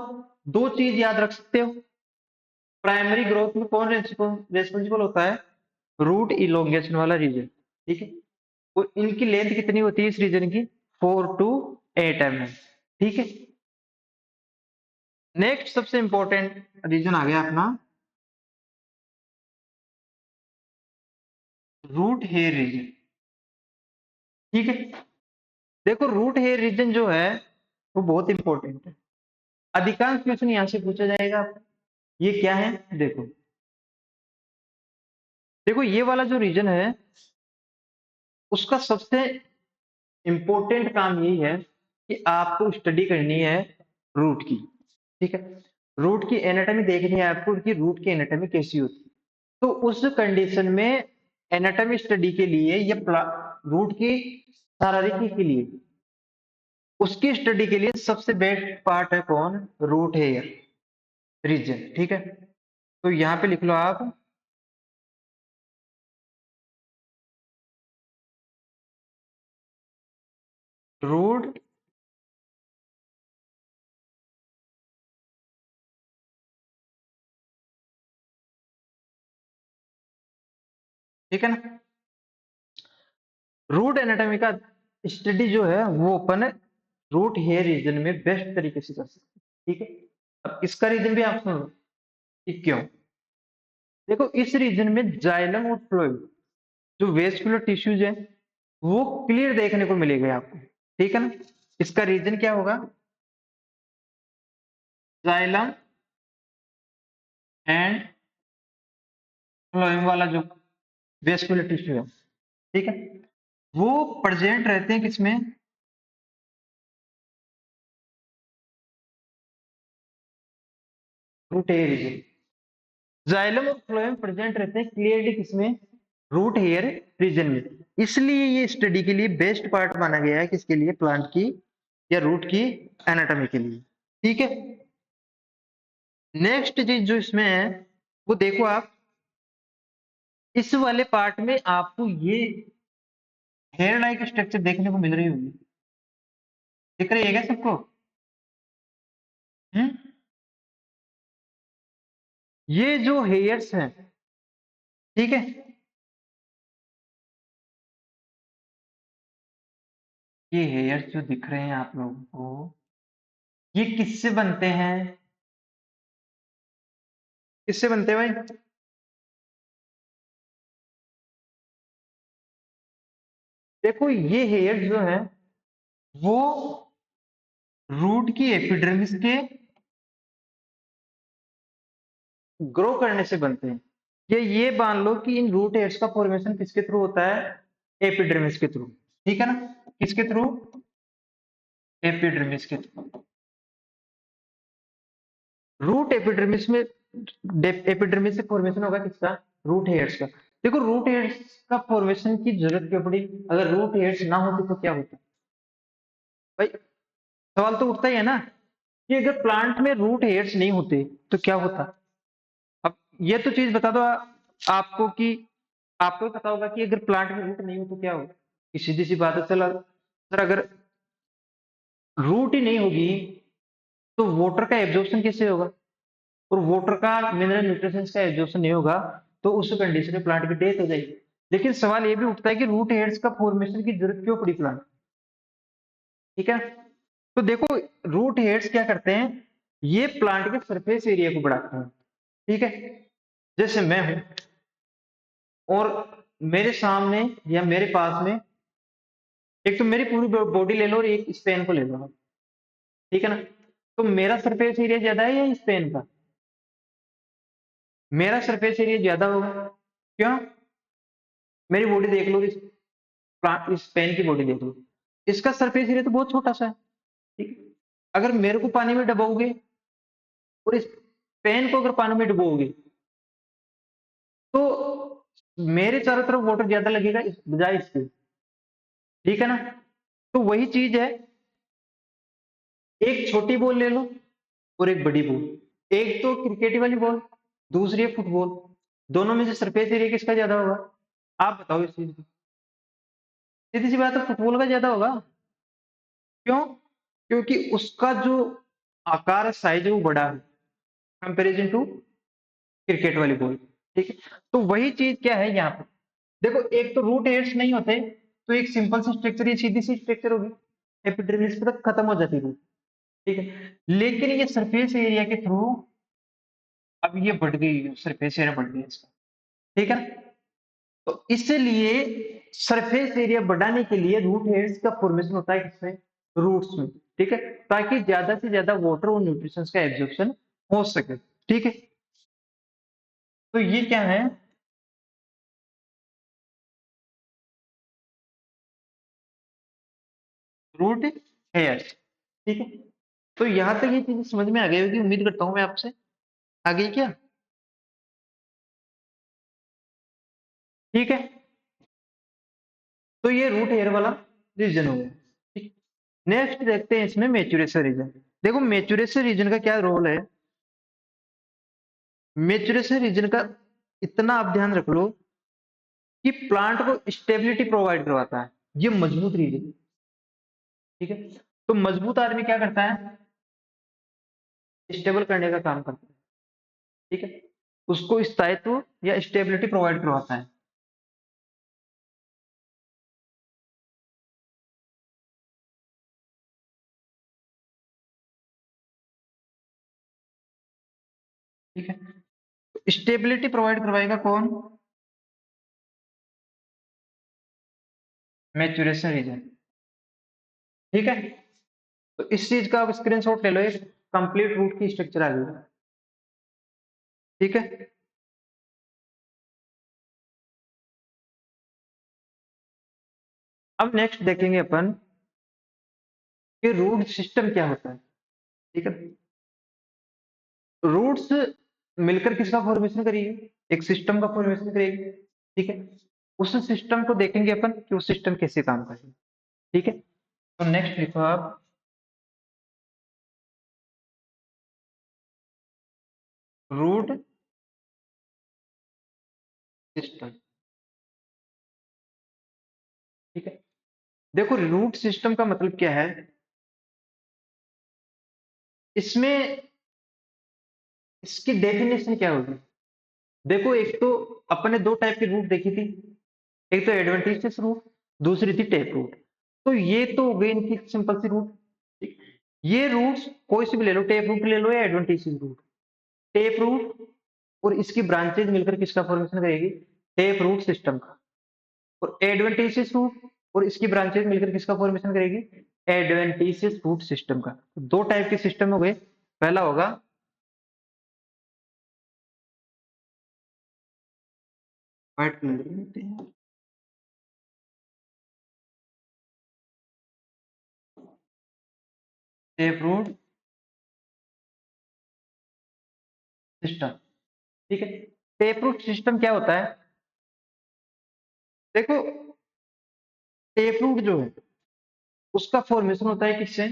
दो चीज याद रख सकते हो। प्राइमरी ग्रोथ में कौन रेस्पॉन्सिबल होता है? रूट इलोंगेशन वाला रीजन। ठीक है, और इनकी लेंथ कितनी होती है इस रीजन की? 4 to 8 mm। ठीक है, नेक्स्ट सबसे इंपॉर्टेंट रीजन आ गया अपना रूट हेयर रीजन। ठीक है, देखो रूट हेयर रीजन जो है वो बहुत इंपॉर्टेंट है, अधिकांश क्वेश्चन यहाँ से पूछा जाएगा आपको। ये क्या है? देखो, देखो ये वाला जो रीजन है उसका सबसे इंपॉर्टेंट काम यही है कि आपको स्टडी करनी है रूट की। ठीक है, रूट की एनाटॉमी देखनी है आपको कि रूट की एनाटॉमी कैसी होती है। तो उस कंडीशन में एनाटॉमी स्टडी के लिए या रूट की शारीरिकी के लिए उसकी स्टडी के लिए सबसे बेस्ट पार्ट है कौन? Root hair region. ठीक है, तो यहाँ पे लिख लो आप रूट ठीक है ना। रूट एनाटॉमी का स्टडी जो है वो अपन रूट हेयर रीजन में बेस्ट तरीके से कर सकते हैं। ठीक है, अब इसका रीजन भी आप सुनो कि क्यों। देखो इस रीजन में जाइलम और फ्लोएम जो वेस्कुलर टिश्यूज है वो क्लियर देखने को मिलेगा आपको। ठीक है ना, इसका रीजन क्या होगा? जाइलम एंड फ्लोएम वाला जो वेस्कुलर टिश्यू है, ठीक है, वो प्रेजेंट रहते हैं किसमें? Root hair region. जाइलम और फ्लोएम प्रेजेंट रहते हैं क्लियरली किसमें? रूट हेयर रीजन में। इसलिए ये स्टडी के लिए बेस्ट पार्ट माना गया है, किसके लिए? प्लांट की या रूट की एनाटॉमी के लिए। ठीक है, नेक्स्ट चीज जो इसमें है वो देखो आप, इस वाले पार्ट में आपको ये हेयर लाइक स्ट्रक्चर देखने को मिल रही होगी। दिख रही है क्या सबको? हम्म, ये जो हेयर्स हैं, ठीक है, ये हेयर्स जो दिख रहे हैं आप लोगों को, ये किससे बनते हैं? किससे बनते हैं भाई? देखो ये हेयर्स जो है वो रूट की एपिडर्मिस के ग्रो करने से बनते हैं। ये मान लो कि इन रूट हेयर्स का फॉर्मेशन किसके थ्रू होता है? एपिडर्मिस के थ्रू। ठीक है ना, किसके थ्रू? एपिडर्मिस के थ्रू। रूट एपिडर्मिस में एपिडर्मिस से फॉर्मेशन होगा किसका? रूट हेयर्स का। देखो रूट हेयर्स का फॉर्मेशन की जरूरत क्यों पड़ी? अगर रूट हेयर्स ना होती तो क्या होता भाई? सवाल तो उठता ही है ना कि अगर प्लांट में रूट हेयर्स नहीं होते तो क्या होता। अब ये तो चीज बता दो आपको कि आपको भी पता होगा कि अगर प्लांट में रूट नहीं हो तो क्या हो। कि सीधी सी बात है, चलो सर अगर रूट ही नहीं होगी तो वाटर का एब्जॉर्प्शन कैसे होगा? और वाटर का मिनरल न्यूट्रिशंस का एब्जॉर्प्शन नहीं होगा तो उस कंडीशन में प्लांट की डेथ हो जाएगी। लेकिन सवाल ये भी उठता है कि रूट हेयर्स का फॉर्मेशन की जरूरत क्यों पड़ी प्लांट? ठीक है, तो देखो रूट हेयर्स क्या करते हैं? ये प्लांट के सरफेस एरिया को बढ़ाते हैं। ठीक है, जैसे मैं हूं और मेरे सामने या मेरे पास में एक तो मेरी पूरी बॉडी ले लो और एक स्पेन को ले लो। ठीक है ना, तो मेरा सरफेस एरिया ज्यादा है या स्पेन का? मेरा सरफेस एरिया ज्यादा होगा। क्यों? मेरी बॉडी देख लो, इस पेन की बॉडी देख लो, इसका सरफेस एरिया तो बहुत छोटा सा है। ठीक है, अगर मेरे को पानी में डुबोगे और इस पेन को अगर पानी में डुबोगे तो मेरे चारों तरफ वाटर ज्यादा लगेगा इस बजाय इसके। ठीक है ना, तो वही चीज है, एक छोटी बॉल ले लो और एक बड़ी बॉल, एक तो क्रिकेट वाली बॉल, दूसरी है फुटबॉल, दोनों में से सरफेस एरिया किसका ज्यादा होगा? आप बताओ इस चीज को। सीधी सी बात है, फुटबॉल का ज्यादा होगा। क्यों? क्योंकि उसका जो आकार साइज है वो बड़ा है कंपेरिजन टू क्रिकेट वाली बॉल। ठीक है, तो वही चीज क्या है यहाँ पे। देखो एक तो रूट हेयर्स नहीं होते तो एक सिंपल सी स्ट्रक्चर, ये सीधी सी स्ट्रक्चर होगी, एपिडर्मिस पे तक खत्म हो जाती है। ठीक है, लेकिन ये सरफेस एरिया के थ्रू अब ये बढ़ गई, सरफेस एरिया बढ़ गया इसका। ठीक है ना, तो इसलिए सरफेस एरिया बढ़ाने के लिए रूट हेयर्स का फॉर्मेशन होता है किसमें? रूट्स में। ठीक है, ताकि ज्यादा से ज्यादा वाटर और न्यूट्रिशन का एब्जॉर्प्शन हो सके। ठीक है, तो ये क्या है? Root hairs. ठीक है, तो यहां तक ये चीज समझ में आ गई होगी, उम्मीद करता हूँ मैं आपसे। आ गई क्या? ठीक है, तो ये रूट हेयर वाला रीजन हो गया। ठीक, नेक्स्ट देखते हैं इसमें मैच्योरेशन रीजन। देखो मैच्योरेशन रीजन का क्या रोल है। मैच्योरेशन रीजन का इतना आप ध्यान रख लो कि प्लांट को स्टेबिलिटी प्रोवाइड करवाता है। ये मजबूत रीजन, ठीक है। तो मजबूत आदमी क्या करता है, स्टेबल करने का काम करता है, ठीक है। उसको स्थायित्व या स्टेबिलिटी प्रोवाइड करवाता है। ठीक है, स्टेबिलिटी प्रोवाइड करवाएगा कौन, मैच्योरेशन रीजन, ठीक है। तो इस चीज का आप स्क्रीनशॉट ले लो, एक कंप्लीट रूट की स्ट्रक्चर आ गई, ठीक है। अब नेक्स्ट देखेंगे अपन कि रूट सिस्टम क्या होता है, ठीक है। रूट्स मिलकर किसका फॉर्मेशन करेगी, एक सिस्टम का फॉर्मेशन करेगी, ठीक है। उस सिस्टम को देखेंगे अपन कि वो सिस्टम कैसे काम करेगा, ठीक है। तो नेक्स्ट लिखो आप, रूट सिस्टम, ठीक है। देखो रूट सिस्टम का मतलब क्या है, इसमें इसकी डेफिनेशन क्या होगी। देखो एक तो अपन ने दो टाइप की रूट देखी थी, एक तो एडवेंटिशियस रूट, दूसरी थी टेप रूट। तो ये तो हो गई इनकी सिंपल सी रूट। ये रूट्स कोई सी भी ले लो, टेप रूट ले लो या एडवेंटिशियस रूट। टेप रूट और इसकी ब्रांचेज मिलकर किसका फॉर्मेशन करेगी, टेप रूट सिस्टम का। और एडवेंटिशियस रूट और इसकी ब्रांचेज मिलकर किसका फॉर्मेशन करेगी, एडवेंटिशियस रूट सिस्टम का। तो दो टाइप के सिस्टम हो गए। पहला होगा व्हाइट कलर में होते हैं, टेप रूट सिस्टम, ठीक है। टेप रूट सिस्टम क्या होता है, देखो टेप रूट जो है उसका फॉर्मेशन होता है किससे,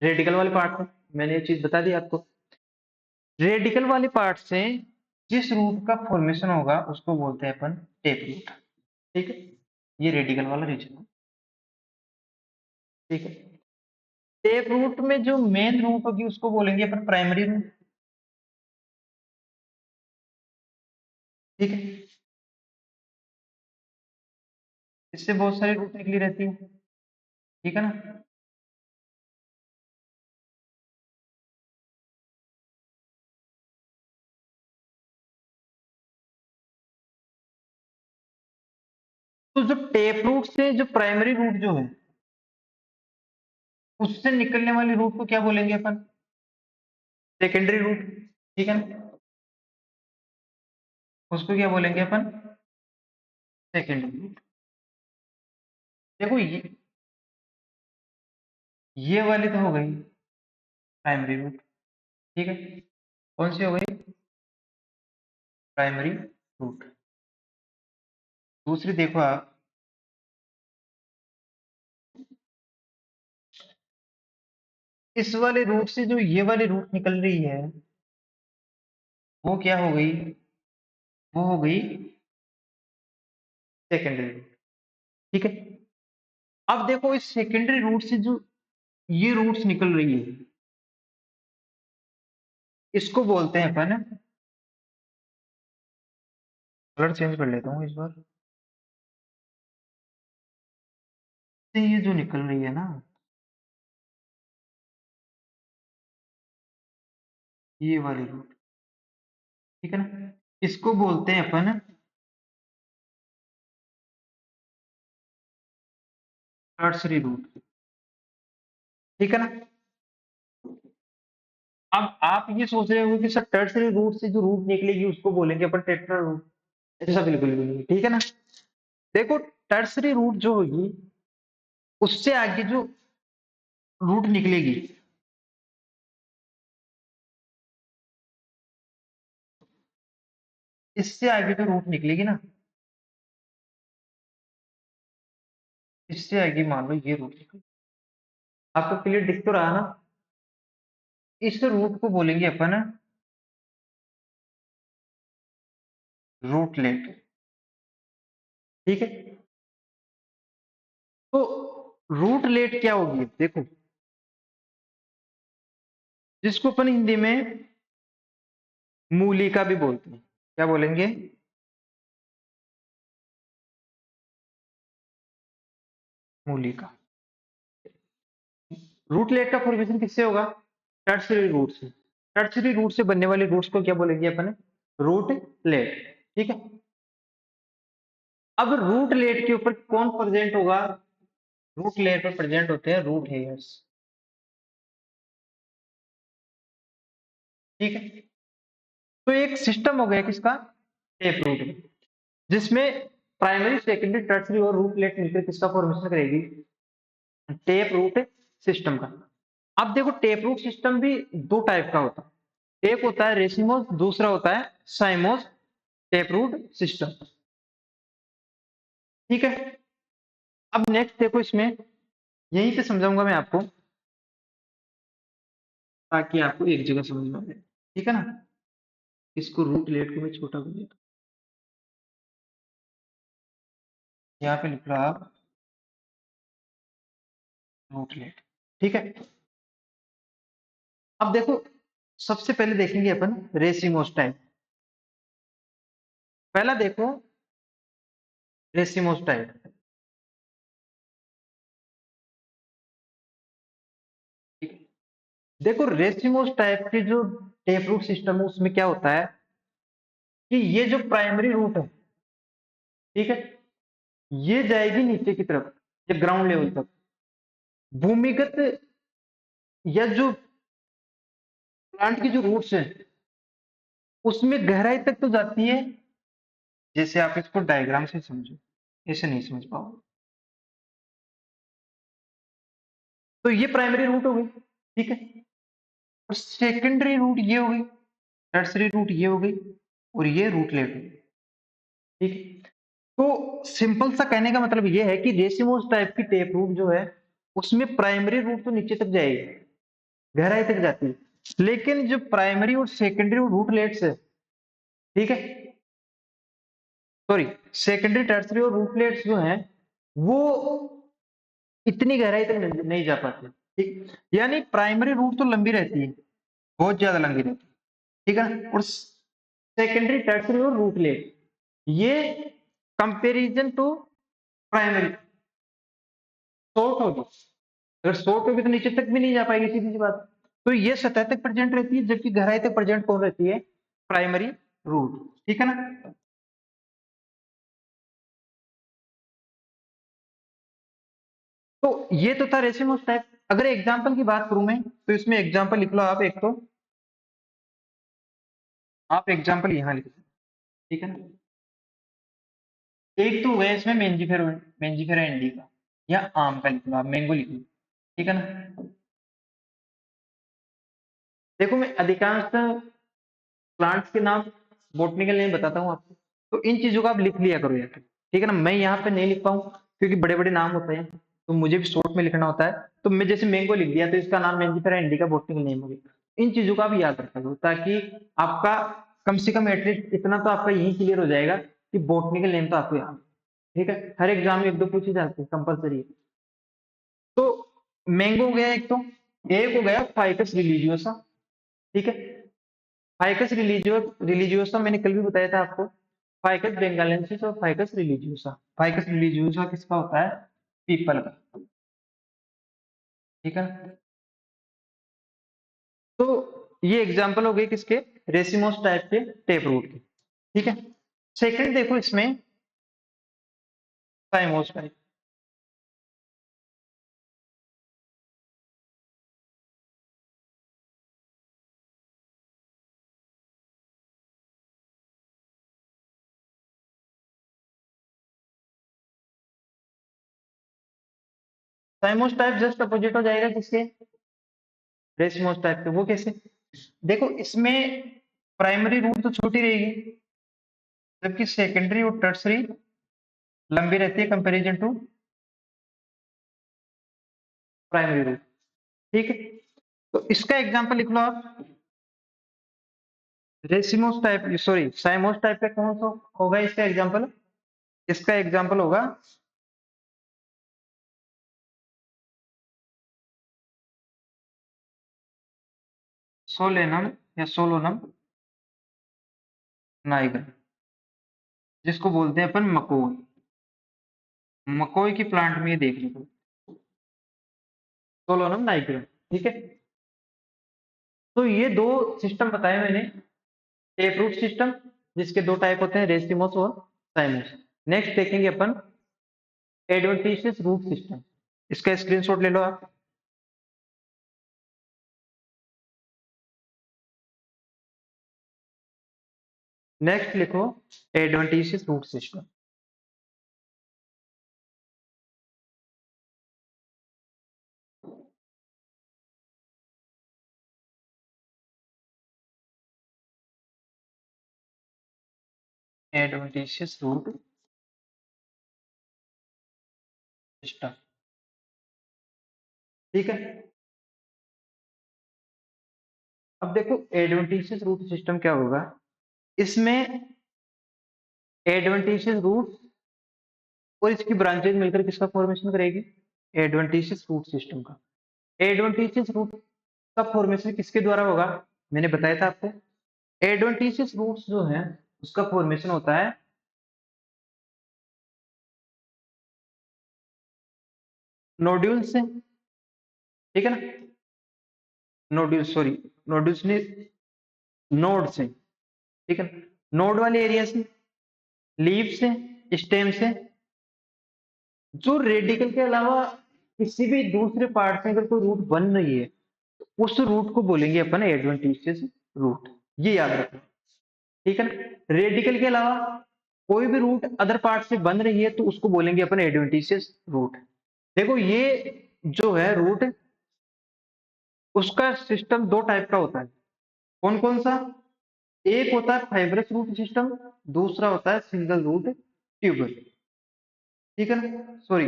रेडिकल वाले पार्ट में। मैंने ये चीज बता दी आपको। रेडिकल वाले पार्ट से जिस रूट का फॉर्मेशन होगा उसको बोलते हैं अपन टेप रूट, ठीक है। ये रेडिकल वाला रीजन है, ठीक है। टेप रूट में जो मेन रूट होगी उसको बोलेंगे अपन प्राइमरी रूट, ठीक है। इससे बहुत सारी रूट निकली रहती है, ठीक है ना। तो जो टेप रूट से जो प्राइमरी रूट जो है उससे निकलने वाली रूट को क्या बोलेंगे अपन, सेकेंडरी रूट, ठीक है ना। उसको क्या बोलेंगे अपन, सेकेंडरी रूट। देखो ये वाली तो हो गई प्राइमरी रूट, ठीक है। कौन सी हो गई, प्राइमरी रूट। दूसरी देखो आप, इस वाले रूट से जो ये वाली रूट निकल रही है वो क्या हो गई, वो हो गई सेकेंडरी रूट, ठीक है। अब देखो इस सेकेंडरी रूट से जो ये रूट्स निकल रही है इसको बोलते हैं अपन, कलर चेंज कर लेता हूँ इस बार, से ये जो निकल रही है ना, ये वाली रूट, ठीक है ना। इसको बोलते हैं अपन टर्सरी रूट, ठीक है ना। अब आप ये सोच रहे हो कि सर टर्सरी रूट से जो रूट निकलेगी उसको बोलेंगे अपन टेट्रा रूट, ऐसा बिल्कुल भी नहीं है, ठीक है ना। देखो टर्सरी रूट जो होगी उससे आगे जो रूट निकलेगी, इससे आगे जो रूट निकलेगी ना इससे आएगी मान लो ये रूट। आपको क्लियर दिख तो रहा ना? इस रूट को बोलेंगे अपन रूटलेट। ठीक है। तो रूटलेट क्या होगी देखो, जिसको अपन हिंदी में मूलिका भी बोलते हैं। क्या बोलेंगे? मूलिका। रूटलेट का फॉर्मेशन किससे होगा? टर्सरी रूट से। टर्सरी रूट से बनने वाले रूट्स को क्या बोलेंगे अपन? रूटलेट। ठीक है। अब रूटलेट के ऊपर कौन प्रेजेंट होगा? रूटलेट पर प्रेजेंट होते हैं रूट हेयर्स। ठीक है। तो एक सिस्टम हो गया किसका? टेप रूट में, जिसमें प्राइमरी सेकेंडरी टर्सरी और रूटलेट मिलकर किसका फॉर्मेशन करेगी? टेप रूट सिस्टम का। अब देखो टेप रूट सिस्टम भी दो टाइप का होता है। एक होता है रेसिमोस, दूसरा होता है साइमोस टेप रूट सिस्टम। ठीक है। अब नेक्स्ट देखो इसमें, यहीं पे समझाऊंगा मैं आपको, ताकि आपको एक जगह समझ में आ जाए। ठीक है ना? इसको रूटलेट को मैं छोटा कर देता हूं। यहाँ पे लिख लो आप रूटलेट। ठीक है। अब देखो, सबसे पहले देखेंगे अपन रेसिमोस टाइप। पहला देखो रेसिमोस टाइप। ठीक है। देखो रेसिमोस टाइप के जो टेप रूट सिस्टम है उसमें क्या होता है कि ये जो प्राइमरी रूट है, ठीक है, ये जाएगी नीचे की तरफ, ये ग्राउंड लेवल तक। भूमिगत या जो प्लांट की जो रूट्स है उसमें गहराई तक तो जाती है। जैसे आप इसको डायग्राम से समझो, ऐसे नहीं समझ पाओगे। तो ये प्राइमरी रूट हो गई। ठीक है। और सेकेंडरी रूट ये हो गई, टर्सरी रूट ये हो गई, और ये रूटलेट हो गई। ठीक है। तो सिंपल सा कहने का मतलब ये है कि रेसिमोस टाइप की टेप रूट जो है उसमें प्राइमरी रूट तो नीचे तक जाएगी, गहराई तक जाती है, लेकिन जो प्राइमरी और सेकेंडरी रूटलेट्स है, ठीक है, सॉरी, सेकेंडरी टर्सरी और रूटलेट्स जो हैं वो इतनी गहराई तक नहीं जा पाते। ठीक। यानी प्राइमरी रूट तो लंबी रहती है, बहुत ज्यादा लंबी रहती है। ठीक है ना? और सेकेंडरी टर्सरी और रूटलेट ये कंपैरिजन टू प्राइमरी शॉर्ट होगी। अगर शॉर्ट होगी तो नीचे तक भी नहीं जा पाएगी, सीधी सी बात। तो ये सतह तक प्रेजेंट रहती है, जबकि गहराई तक प्रेजेंट कौन रहती है? Primary root. ठीक है ना? तो ये तो था रेसिमोस टाइप। अगर एग्जाम्पल की बात करूं मैं, तो इसमें एग्जाम्पल लिख लो आप एक तो, आप एग्जाम्पल यहाँ लिख लो। ठीक है ना? एक तो हो गया इसमें मेंजिफेरा, मेंजिफेरा इंडिका, या आम का लिख लो आप, मैंगो लिख लो। ठीक है ना? देखो मैं अधिकांश प्लांट्स के नाम, बॉटनिकल नेम बताता हूँ आपको, तो इन चीजों को आप लिख लिया करो यार। ठीक है ना? मैं यहाँ पे नहीं लिख पाऊँ क्योंकि बड़े बड़े नाम होते हैं, तो मुझे भी शॉर्ट में लिखना होता है। तो मैं जैसे मैंगो लिख दिया तो इसका नाम मेंजिफेरा इंडिका बॉटनिकल नेम हो गया। इन चीजों को आप याद रखा करो, ताकि आपका कम से कम एटलीस्ट इतना तो आपका यही क्लियर हो जाएगा कि बॉटनिकल नेम तो आपको याद है। ठीक है। हर एग्जाम में एक दो पूछे जाते हैं कंपलसरी। तो मैंगो हो गया एक तो, एक हो गया फाइकस रिलीजियोसा। ठीक है। फाइकस रिलीजियोसा मैंने कल भी बताया था आपको। फाइकस बेंगालेंसिस और फाइकस रिलीजियोसा। फाइकस रिलीजियोसा किसका होता है? पीपल का। ठीक है। तो ये एग्जांपल हो गए किसके? रेसिमोस टाइप के टेप रूट के। ठीक है। सेकंड देखो इसमें साइमोस टाइप। साइमोस टाइप जस्ट अपोजिट हो जाएगा किसके? रेसिमोस टाइप के। वो कैसे? देखो इसमें प्राइमरी रूट तो छोटी रहेगी, जबकि सेकेंडरी और टर्सरी लंबी रहती है कंपेरिजन टू प्राइमरी रूट। ठीक है, तो इसका एग्जांपल लिख लो आप। रेसिमोस टाइप, सॉरी साइमोस टाइप का कौन सा होगा इसका एग्जांपल? इसका एग्जांपल होगा सोलेनम या सोलोनम नाइगर, जिसको बोलते हैं अपन मकोई। मकोई की प्लांट में ये देख लो, सोलोनम नाइगर। ठीक है, तो ये दो सिस्टम बताए मैंने, टेप रूट सिस्टम जिसके दो टाइप होते हैं, रेसिमोस और साइमोस। नेक्स्ट देखेंगे अपन एडवेंटिशियस रूट सिस्टम। इसका स्क्रीनशॉट ले लो आप। नेक्स्ट लिखो adventitious root system. Adventitious root system. ठीक है, अब देखो एडवेंटिशियस रूट सिस्टम क्या होगा। इसमें एडवेंटिशियस रूट और इसकी ब्रांचेज मिलकर किसका फॉर्मेशन करेगी? एडवेंटिशियस रूट सिस्टम का। एडवेंटिशियस रूट का फॉर्मेशन किसके द्वारा होगा? मैंने बताया था आपको, एडवेंटिशियस रूट्स जो है उसका फॉर्मेशन होता है नोड्यूल से। ठीक है ना, नोड्यूल, सॉरी नोड्यूल्स ने, नोड से। ठीक है, नोड वाले एरिया से, लीफ से, स्टेम से, जो रेडिकल के अलावा किसी भी दूसरे पार्ट से अगर कोई रूट बन रही है, उस रूट को बोलेंगे अपन एडवेंटिशियस रूट। ये याद रखना। ठीक है ना, रेडिकल के अलावा कोई भी रूट अदर पार्ट से बन रही है तो उसको बोलेंगे अपन एडवेंटिशियस रूट। देखो ये जो है रूट, उसका सिस्टम दो टाइप का होता है। कौन कौन सा? एक होता है फाइब्रस रूट सिस्टम, दूसरा होता है सिंगल रूट ट्यूबल। ठीक है ना, sorry,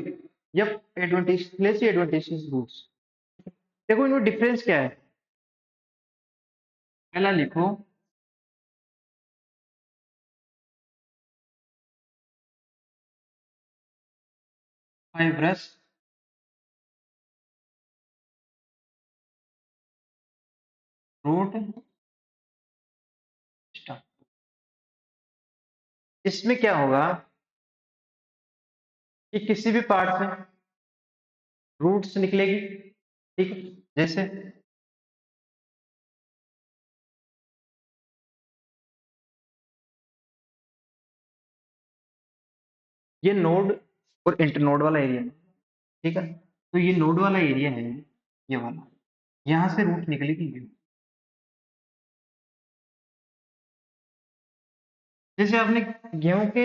yup, adventitious adventitious roots. देखो इनमें डिफरेंस क्या है, पहला लिखो फाइब्रस रूट सिस्टम। इसमें क्या होगा कि किसी भी पार्ट से रूट्स निकलेगी। ठीक है, जैसे ये नोड और इंटरनोड वाला एरिया है। ठीक है, तो ये नोड वाला एरिया है, ये वाला, यहां से रूट निकलेगी। जैसे आपने गेहूं के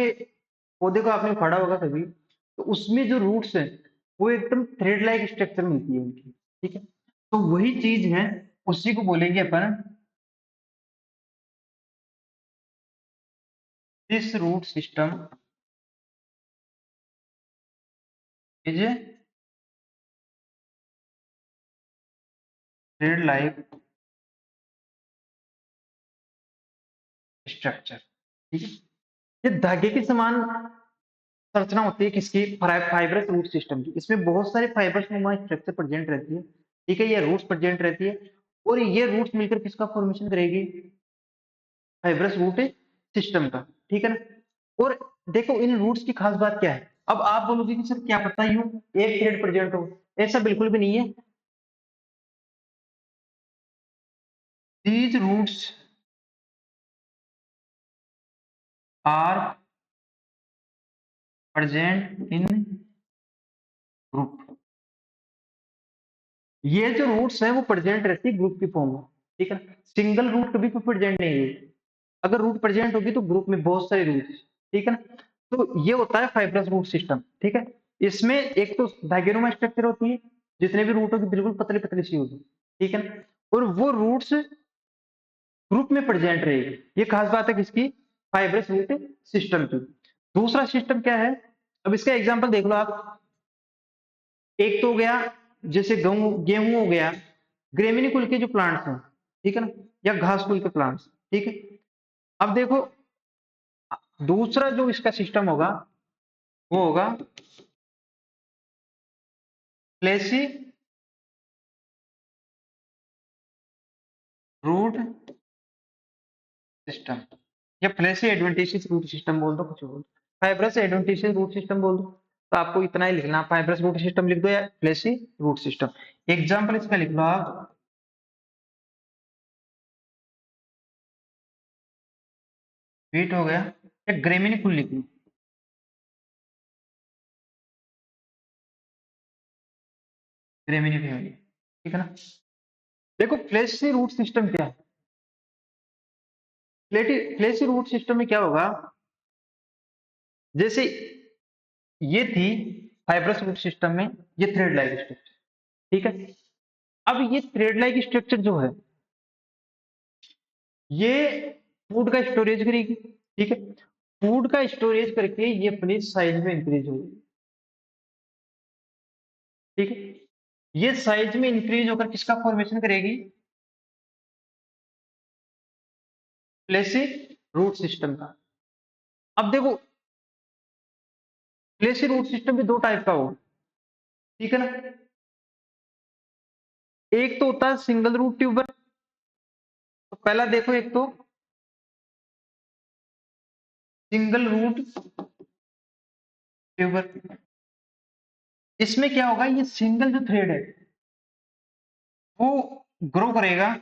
पौधे को आपने उखाड़ा होगा कभी, तो उसमें जो रूट्स है वो एकदम थ्रेड लाइक स्ट्रक्चर मिलती है उनकी। ठीक है, तो वही चीज है, उसी को बोलेंगे अपन this root system is thread like structure. ठीक है, ये धागे के समान संरचना होती है किसकी? फाइब्रस रूट सिस्टम की। इसमें बहुत सारे फाइबर्स नुमा स्ट्रक्चर प्रेजेंट रहती है। ठीक है, ये रूट्स प्रेजेंट रहती है, और ये रूट्स मिलकर किसका फॉर्मेशन करेगी? फाइब्रस रूट सिस्टम का। ठीक है ना, और देखो इन रूट्स की खास बात क्या है। अब आप बोलोगे कि सर क्या पता यूं एक थ्रेड प्रेजेंट हो, ऐसा बिल्कुल भी नहीं है। These roots are present in group. ये जो रूट्स है वो प्रेजेंट रहती है ग्रुप की फॉर्म में। ठीक है, सिंगल रूट कभी भी प्रेजेंट नहीं है। अगर रूट प्रेजेंट होगी तो ग्रुप में बहुत सारे रूट्स। ठीक है ना, तो ये होता है फाइब्रस रूट सिस्टम। ठीक है, इसमें एक तो डायगोनल स्ट्रक्चर होती है, जितने भी रूट होगी बिल्कुल पतली पतली सी होगी। ठीक है ना, और वो रूट्स ग्रुप में प्रेजेंट रहेगी। ये खास बात है किसकी? फाइब्रस रूट सिस्टम की। दूसरा सिस्टम क्या है, अब इसका एग्जांपल देख लो आप। एक तो हो गया जैसे गेहूं गेहूं हो गया, ग्रेमिनी कुल के जो प्लांट्स हैं, ठीक है ना, या घास कुल के प्लांट्स, ठीक है। अब देखो, दूसरा जो इसका सिस्टम होगा वो होगा फ्लैशी रूट सिस्टम, या फ्लैशी एडवेंटिशियस रूट सिस्टम बोल दो, कुछ बोल दो, फाइब्रस एडवेंटिशियस रूट सिस्टम बोल दो। तो आपको इतना ही लिखना, फाइब्रस रूट सिस्टम लिख दो या फ्लैशी रूट सिस्टम। एग्जाम्पल इसका लिख लो आप, वीट हो गया, या ग्रेमिनी फुल लिख लो, ग्रेमिनी फैमिली, ठीक है ना। देखो फ्लैशी रूट सिस्टम क्या है, फ्लैशी रूट सिस्टम में क्या होगा, जैसे ये थी फाइब्रस रूट सिस्टम में, ये थ्रेड लाइक स्ट्रक्चर, ठीक है। अब ये थ्रेड लाइक स्ट्रक्चर जो है, ये फूड का स्टोरेज करेगी, ठीक है। फूड का स्टोरेज करके ये अपनी साइज में इंक्रीज होगी, ठीक है। ये साइज में इंक्रीज होकर किसका फॉर्मेशन करेगी, फ्लैशी रूट सिस्टम का। अब देखो, फ्लैशी रूट सिस्टम भी दो टाइप का होगा, ठीक है ना। एक तो होता है सिंगल रूट ट्यूबर, तो पहला देखो, एक तो सिंगल रूट ट्यूबर, इसमें क्या होगा, ये सिंगल जो थ्रेड है वो ग्रो करेगा,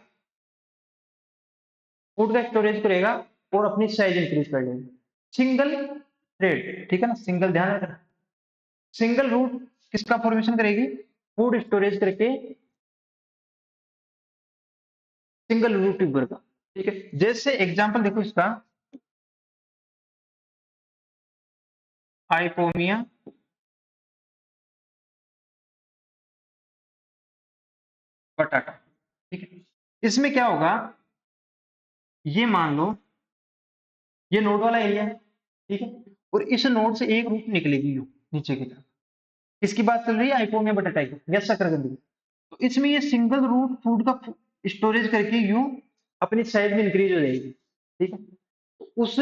फूड का स्टोरेज करेगा और अपनी साइज इंक्रीज कर लेगा, सिंगल थ्रेड, ठीक है ना, सिंगल, ध्यान रखना। सिंगल रूट किसका फॉर्मेशन करेगी, फूड स्टोरेज करके सिंगल रूट ट्यूबर का, ठीक है। जैसे एग्जांपल देखो इसका, हाइपोमिया पटाटा, ठीक है। इसमें क्या होगा, ये मान लो ये नोड वाला एरिया है, ठीक है, और इस नोड से एक रूट निकलेगी यू नीचे की तरफ। किसकी बात चल रही है, हाइपोमिया बटाटा की या शकरकंद की। तो इसमें ये सिंगल रूट फूड का स्टोरेज करके यूं अपनी साइज में इंक्रीज हो जाएगी, ठीक है। तो उस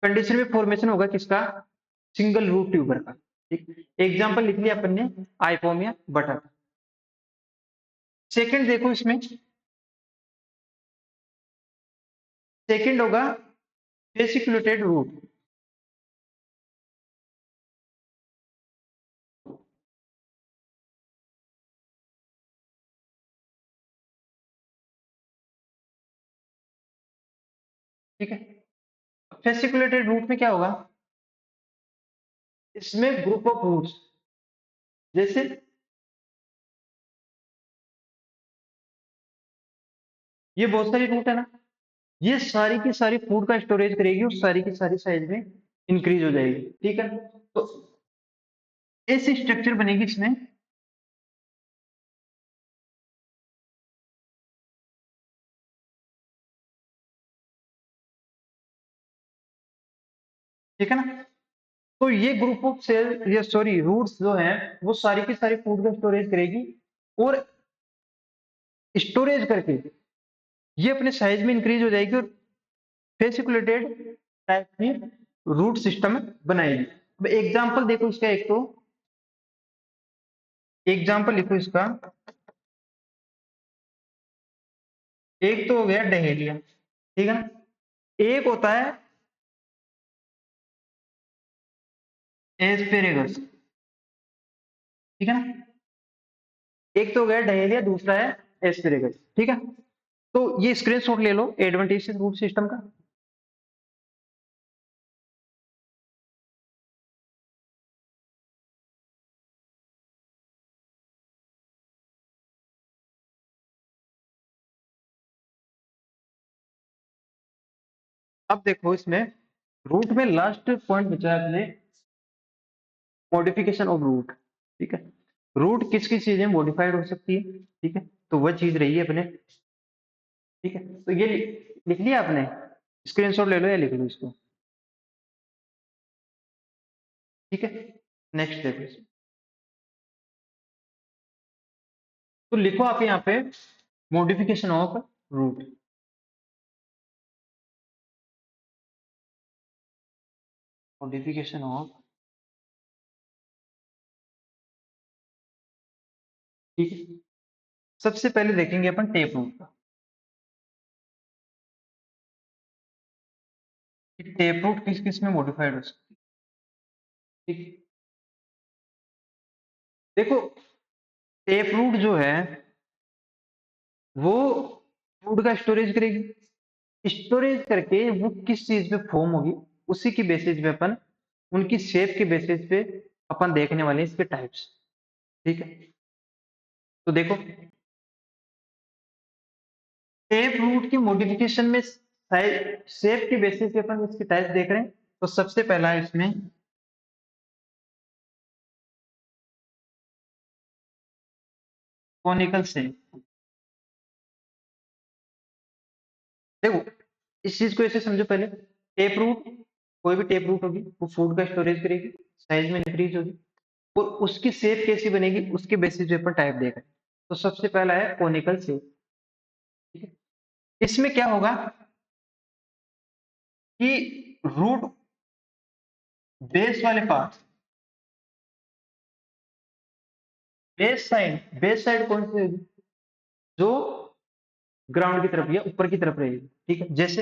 कंडीशन में फॉर्मेशन होगा किसका, सिंगल रूट ट्यूबर का, ठीक। एग्जांपल लिख लिया अपन ने, आइपोमिया बटाटा। सेकंड देखो इसमें, सेकंड होगा फेसिकुलेटेड रूट, ठीक है। फेसिकुलेटेड रूट में क्या होगा, इसमें ग्रुप ऑफ रूट्स, जैसे ये बहुत सारी रूट है ना, ये सारी की सारी फूड का स्टोरेज करेगी और सारी की सारी साइज में इंक्रीज हो जाएगी, ठीक है। तो ऐसी स्ट्रक्चर बनेगी इसमें, ठीक है ना। तो ये ग्रुप ऑफ सेल, या सॉरी रूट्स जो है, वो सारी की सारी फूड का स्टोरेज करेगी और स्टोरेज करके ये अपने साइज में इंक्रीज हो जाएगी और फेसिकुलेटेड टाइप की रूट सिस्टम बनाएगी। अब एग्जांपल देखो इसका, एक तो एग्जांपल लिखो इसका, एक तो हो गया डहेलिया, ठीक है ना। एक होता है एस्पेरेगस, ठीक है ना। एक तो हो गया डहेलिया, दूसरा है एस्पेरेगस, ठीक है। तो ये स्क्रीनशॉट ले लो एडवेंटिशियस रूट सिस्टम का। अब देखो इसमें रूट में लास्ट पॉइंट बचा है अपने, मॉडिफिकेशन ऑफ रूट, ठीक है। रूट किस किस चीजें मॉडिफाइड हो सकती है, ठीक है, तो वह चीज रही है अपने, ठीक है। तो ये लिख लिया आपने, स्क्रीनशॉट ले लो या लिख लो इसको, ठीक है। नेक्स्ट देखो। तो लिखो आप यहाँ पे modification of root, modification of, ठीक है। सबसे पहले देखेंगे अपन टेप रूट का। टेप रूट किस किस में मॉडिफाइड हो सकती है, ठीक है। देखो टेप रूट जो है वो फूड का स्टोरेज करेगी, स्टोरेज करके वो किस चीज पे फॉर्म होगी, उसी की बेसिस पे अपन, उनकी शेप के बेसिस पे अपन देखने वाले हैं इसके टाइप्स, ठीक है। तो देखो टेप रूट की मॉडिफिकेशन में शेप के बेसिस पे अपन इसके टाइप्स देख रहे हैं। तो सबसे पहला है इसमें कॉनिकल शेप। देखो इस चीज को ऐसे समझो पहले, टेप रूट, कोई भी टेप रूट होगी वो फूड का स्टोरेज करेगी, साइज में इंक्रीज होगी, और उसकी शेप कैसी बनेगी उसके बेसिस पे अपन टाइप देख रहे हैं। तो सबसे पहला है कोनिकल शेप, ठीक है। इसमें क्या होगा कि रूट बेस वाले पार्ट, बेस साइड कौन सी होगी, जो ग्राउंड की तरफ या ऊपर की तरफ रहेगी, ठीक है। जैसे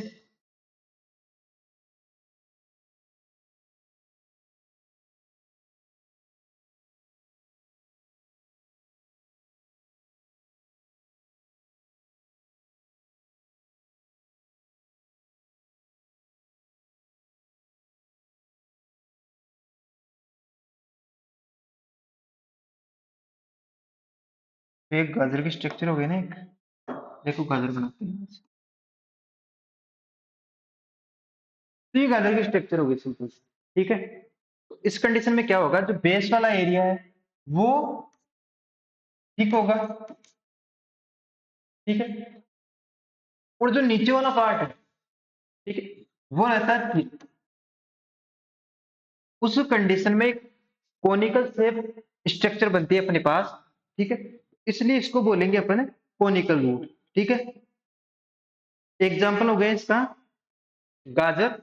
एक गाजर की स्ट्रक्चर हो गई ना, एक देखो गाजर बनाते हैं, तो ये गाजर की स्ट्रक्चर हो गई सिंपल, ठीक है। तो इस कंडीशन में क्या होगा, जो बेस वाला एरिया है वो ठीक होगा, ठीक है, और जो नीचे वाला पार्ट है, ठीक है, वो रहता है ठीक। उस कंडीशन में एक कोनिकल शेप स्ट्रक्चर बनती है अपने पास, ठीक है। इसलिए इसको बोलेंगे अपन कोनिकल रूट, ठीक है। एग्जाम्पल हो गया इसका गाजर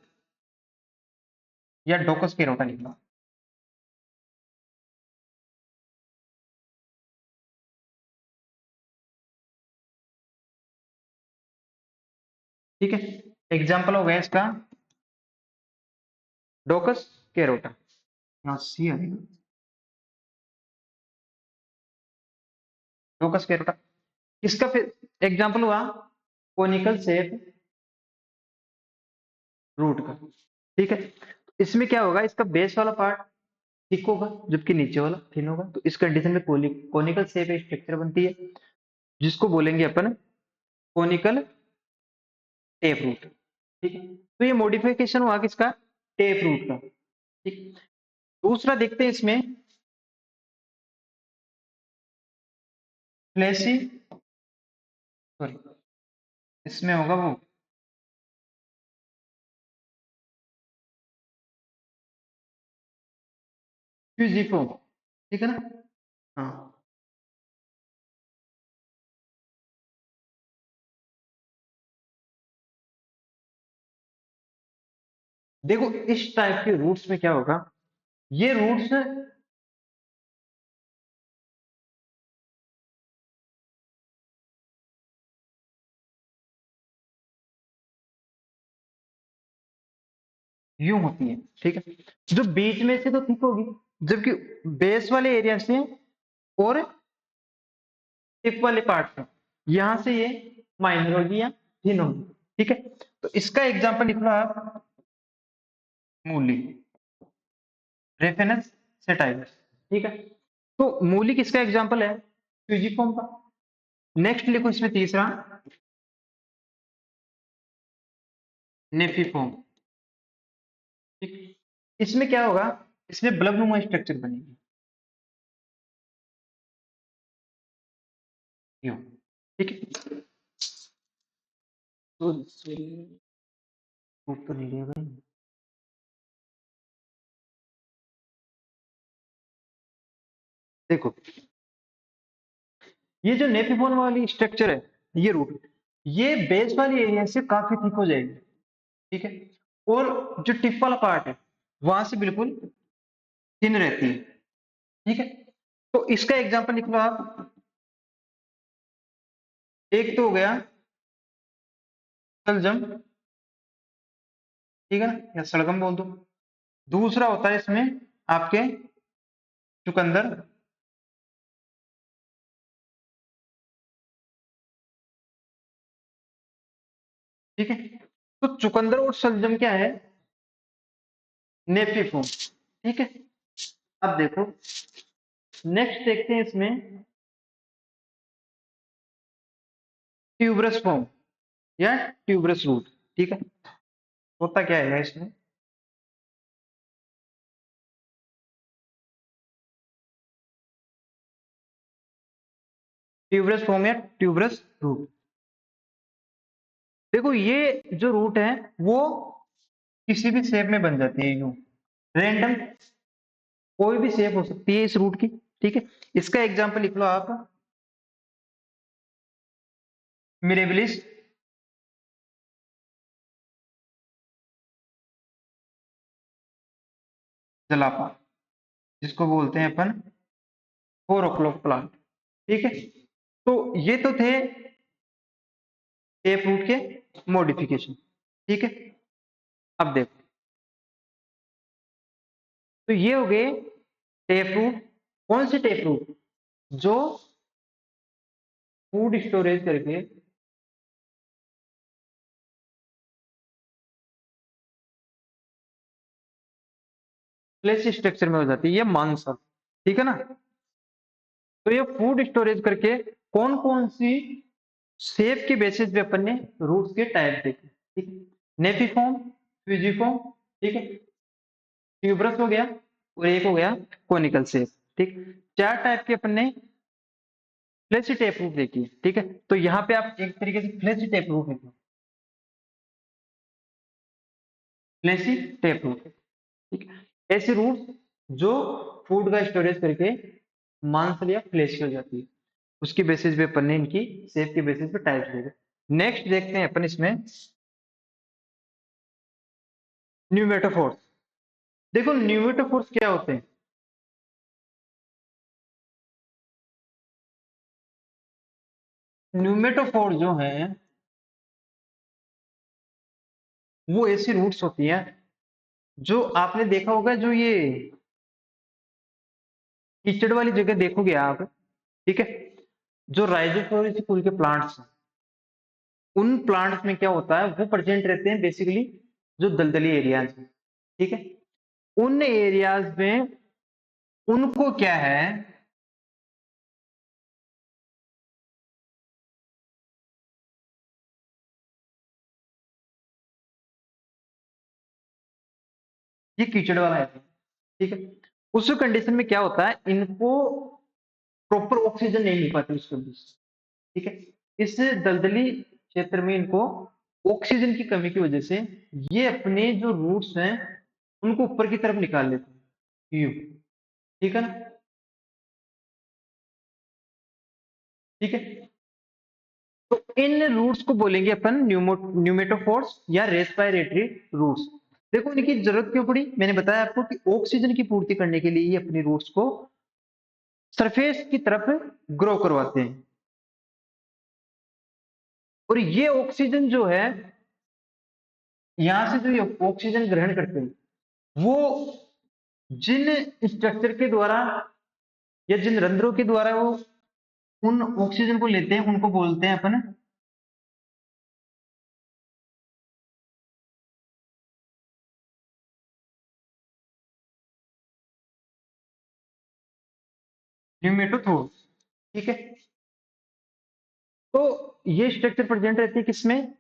या डोकस केरोटा निकला, ठीक है। एग्जाम्पल हो गया इसका डोकस केरोटा, यहाँ सी आएगा, डोकस केरोटा। इसका फिर एग्जाम्पल हुआ कोनिकल शेप रूट का, ठीक है। इसमें क्या होगा, इसका बेस वाला पार्ट थिक होगा जबकि नीचे वाला थिन होगा, तो इस कंडीशन में कोनिकल शेप स्ट्रक्चर बनती है, जिसको बोलेंगे अपन कोनिकल टेप रूट, ठीक है। तो ये मॉडिफिकेशन हुआ किसका, टेप रूट का, ठीक। दूसरा देखते हैं इसमें फ्लैशी, सॉरी इसमें होगा वो फ्यूजिफोम, ठीक है ना। हाँ देखो इस टाइप के रूट्स में क्या होगा, ये रूट्स यूं होती है, ठीक है। जो बीच में से तो थिक होगी, जबकि बेस वाले एरिया से और टिप वाले पार्ट से, यहां से ये माइनर होगी या थिन होगी, ठीक है। तो इसका एग्जांपल लिख लो आप, मूली, रेफेनेंस सेटाइलस, ठीक है। तो मूली किसका एग्जांपल है, फ्यूजिफॉर्म का। नेक्स्ट लिखो इसमें तीसरा नेफिफॉर्म, ठीक। इसमें क्या होगा, इसमें बल्ब नुमा स्ट्रक्चर बनेगी, यूं, ठीक है। तो तो नहीं लिया भाई, देखो ये जो नेफिफोन वाली स्ट्रक्चर है, ये रूट, ये बेस वाली एरिया से काफी थिक हो जाएगी, ठीक है, और जो टिप वाला पार्ट है वहां से बिल्कुल थिन रहती है, ठीक है। तो इसका एग्जांपल लिख लो आप। एक तो हो गया शलजम, ठीक है ना, या सलगम बोल दो। दूसरा होता है इसमें आपके चुकंदर, ठीक है। तो चुकंदर और शलजम क्या है, नेफिफोम, ठीक है। अब देखो नेक्स्ट देखते हैं इसमें ट्यूबरस फॉर्म या ट्यूबरस रूट, ठीक है। होता क्या है इसमें, ट्यूबरस फॉर्म या ट्यूबरस रूट। देखो ये जो रूट है वो किसी भी शेप में बन जाती है, यूं रैंडम कोई भी शेप हो सकती है इस रूट की, ठीक है। इसका एग्जांपल लिख लो आप, मिरेबिलिस, जलापा, जिसको बोलते हैं अपन 4 o'clock प्लांट, ठीक है। तो ये तो थे टेप रूट के मॉडिफिकेशन, ठीक है। अब देखो, तो ये हो गए टेप रूट। कौन से टेप रूट, जो फूड स्टोरेज करके प्लेस स्ट्रक्चर में हो जाती है, ये मांसल, ठीक है ना। तो ये फूड स्टोरेज करके कौन कौन सी शेप के बेसिस पे अपन ने रूट्स के टाइप देखे, ठीक है। नेफिफॉर्म, फ्यूजिफॉर्म, ठीक है, ट्यूबरस हो गया, और एक हो गया कोनिकल शेप, ठीक। 4 टाइप के अपन ने फ्लैशी टेप रूट देखी है, ठीक है। तो यहाँ पे आप एक तरीके से फ्लैशी टेप रूट देखो, फ्लैशी टेप रूट, ठीक है। ऐसे रूट जो फूड का स्टोरेज करके मांसल या फ्लैशी हो जाती है, उसकी बेसिस पे अपन ने इनकी शेप के बेसिस पे टाइप्स देखे। नेक्स्ट देखते हैं अपन इसमें न्यूमेटोफोर्स। देखो न्यूमेटोफोर्स क्या होते हैं, न्यूमेटोफोर जो है वो ऐसी रूट्स होती हैं जो आपने देखा होगा, जो ये कीचड़ वाली जगह देखोगे आप, ठीक है, जो राइजोफोरस कुल के प्लांट्स हैं, उन प्लांट्स में क्या होता है, वो प्रेजेंट रहते हैं बेसिकली जो दलदली एरियाज हैं, ठीक है। उन एरियाज में उनको क्या है, ये कीचड़ वाला है, ठीक है। उस कंडीशन में क्या होता है, इनको प्रॉपर ऑक्सीजन नहीं मिल पाती उस कंडीशन, ठीक है। इस दलदली क्षेत्र में इनको ऑक्सीजन की कमी की वजह से ये अपने जो रूट्स हैं उनको ऊपर की तरफ निकाल लेते हैं, यू, ठीक है ना, ठीक है। तो इन रूट्स को बोलेंगे अपन न्यूमेटोफोर्स या रेस्पिरेटरी रूट्स। देखो इनकी जरूरत क्यों पड़ी, मैंने बताया आपको कि ऑक्सीजन की पूर्ति करने के लिए ये अपनी रूट्स को सरफेस की तरफ ग्रो करवाते हैं, और ये ऑक्सीजन जो है, यहां से जो ये ऑक्सीजन ग्रहण करते हैं वो जिन स्ट्रक्चर के द्वारा या जिन रंध्रों के द्वारा वो उन ऑक्सीजन को लेते हैं उनको बोलते हैं अपन न्यूमेटोथोर्स, ठीक है। तो ये स्ट्रक्चर प्रेजेंट रहती है किसमें,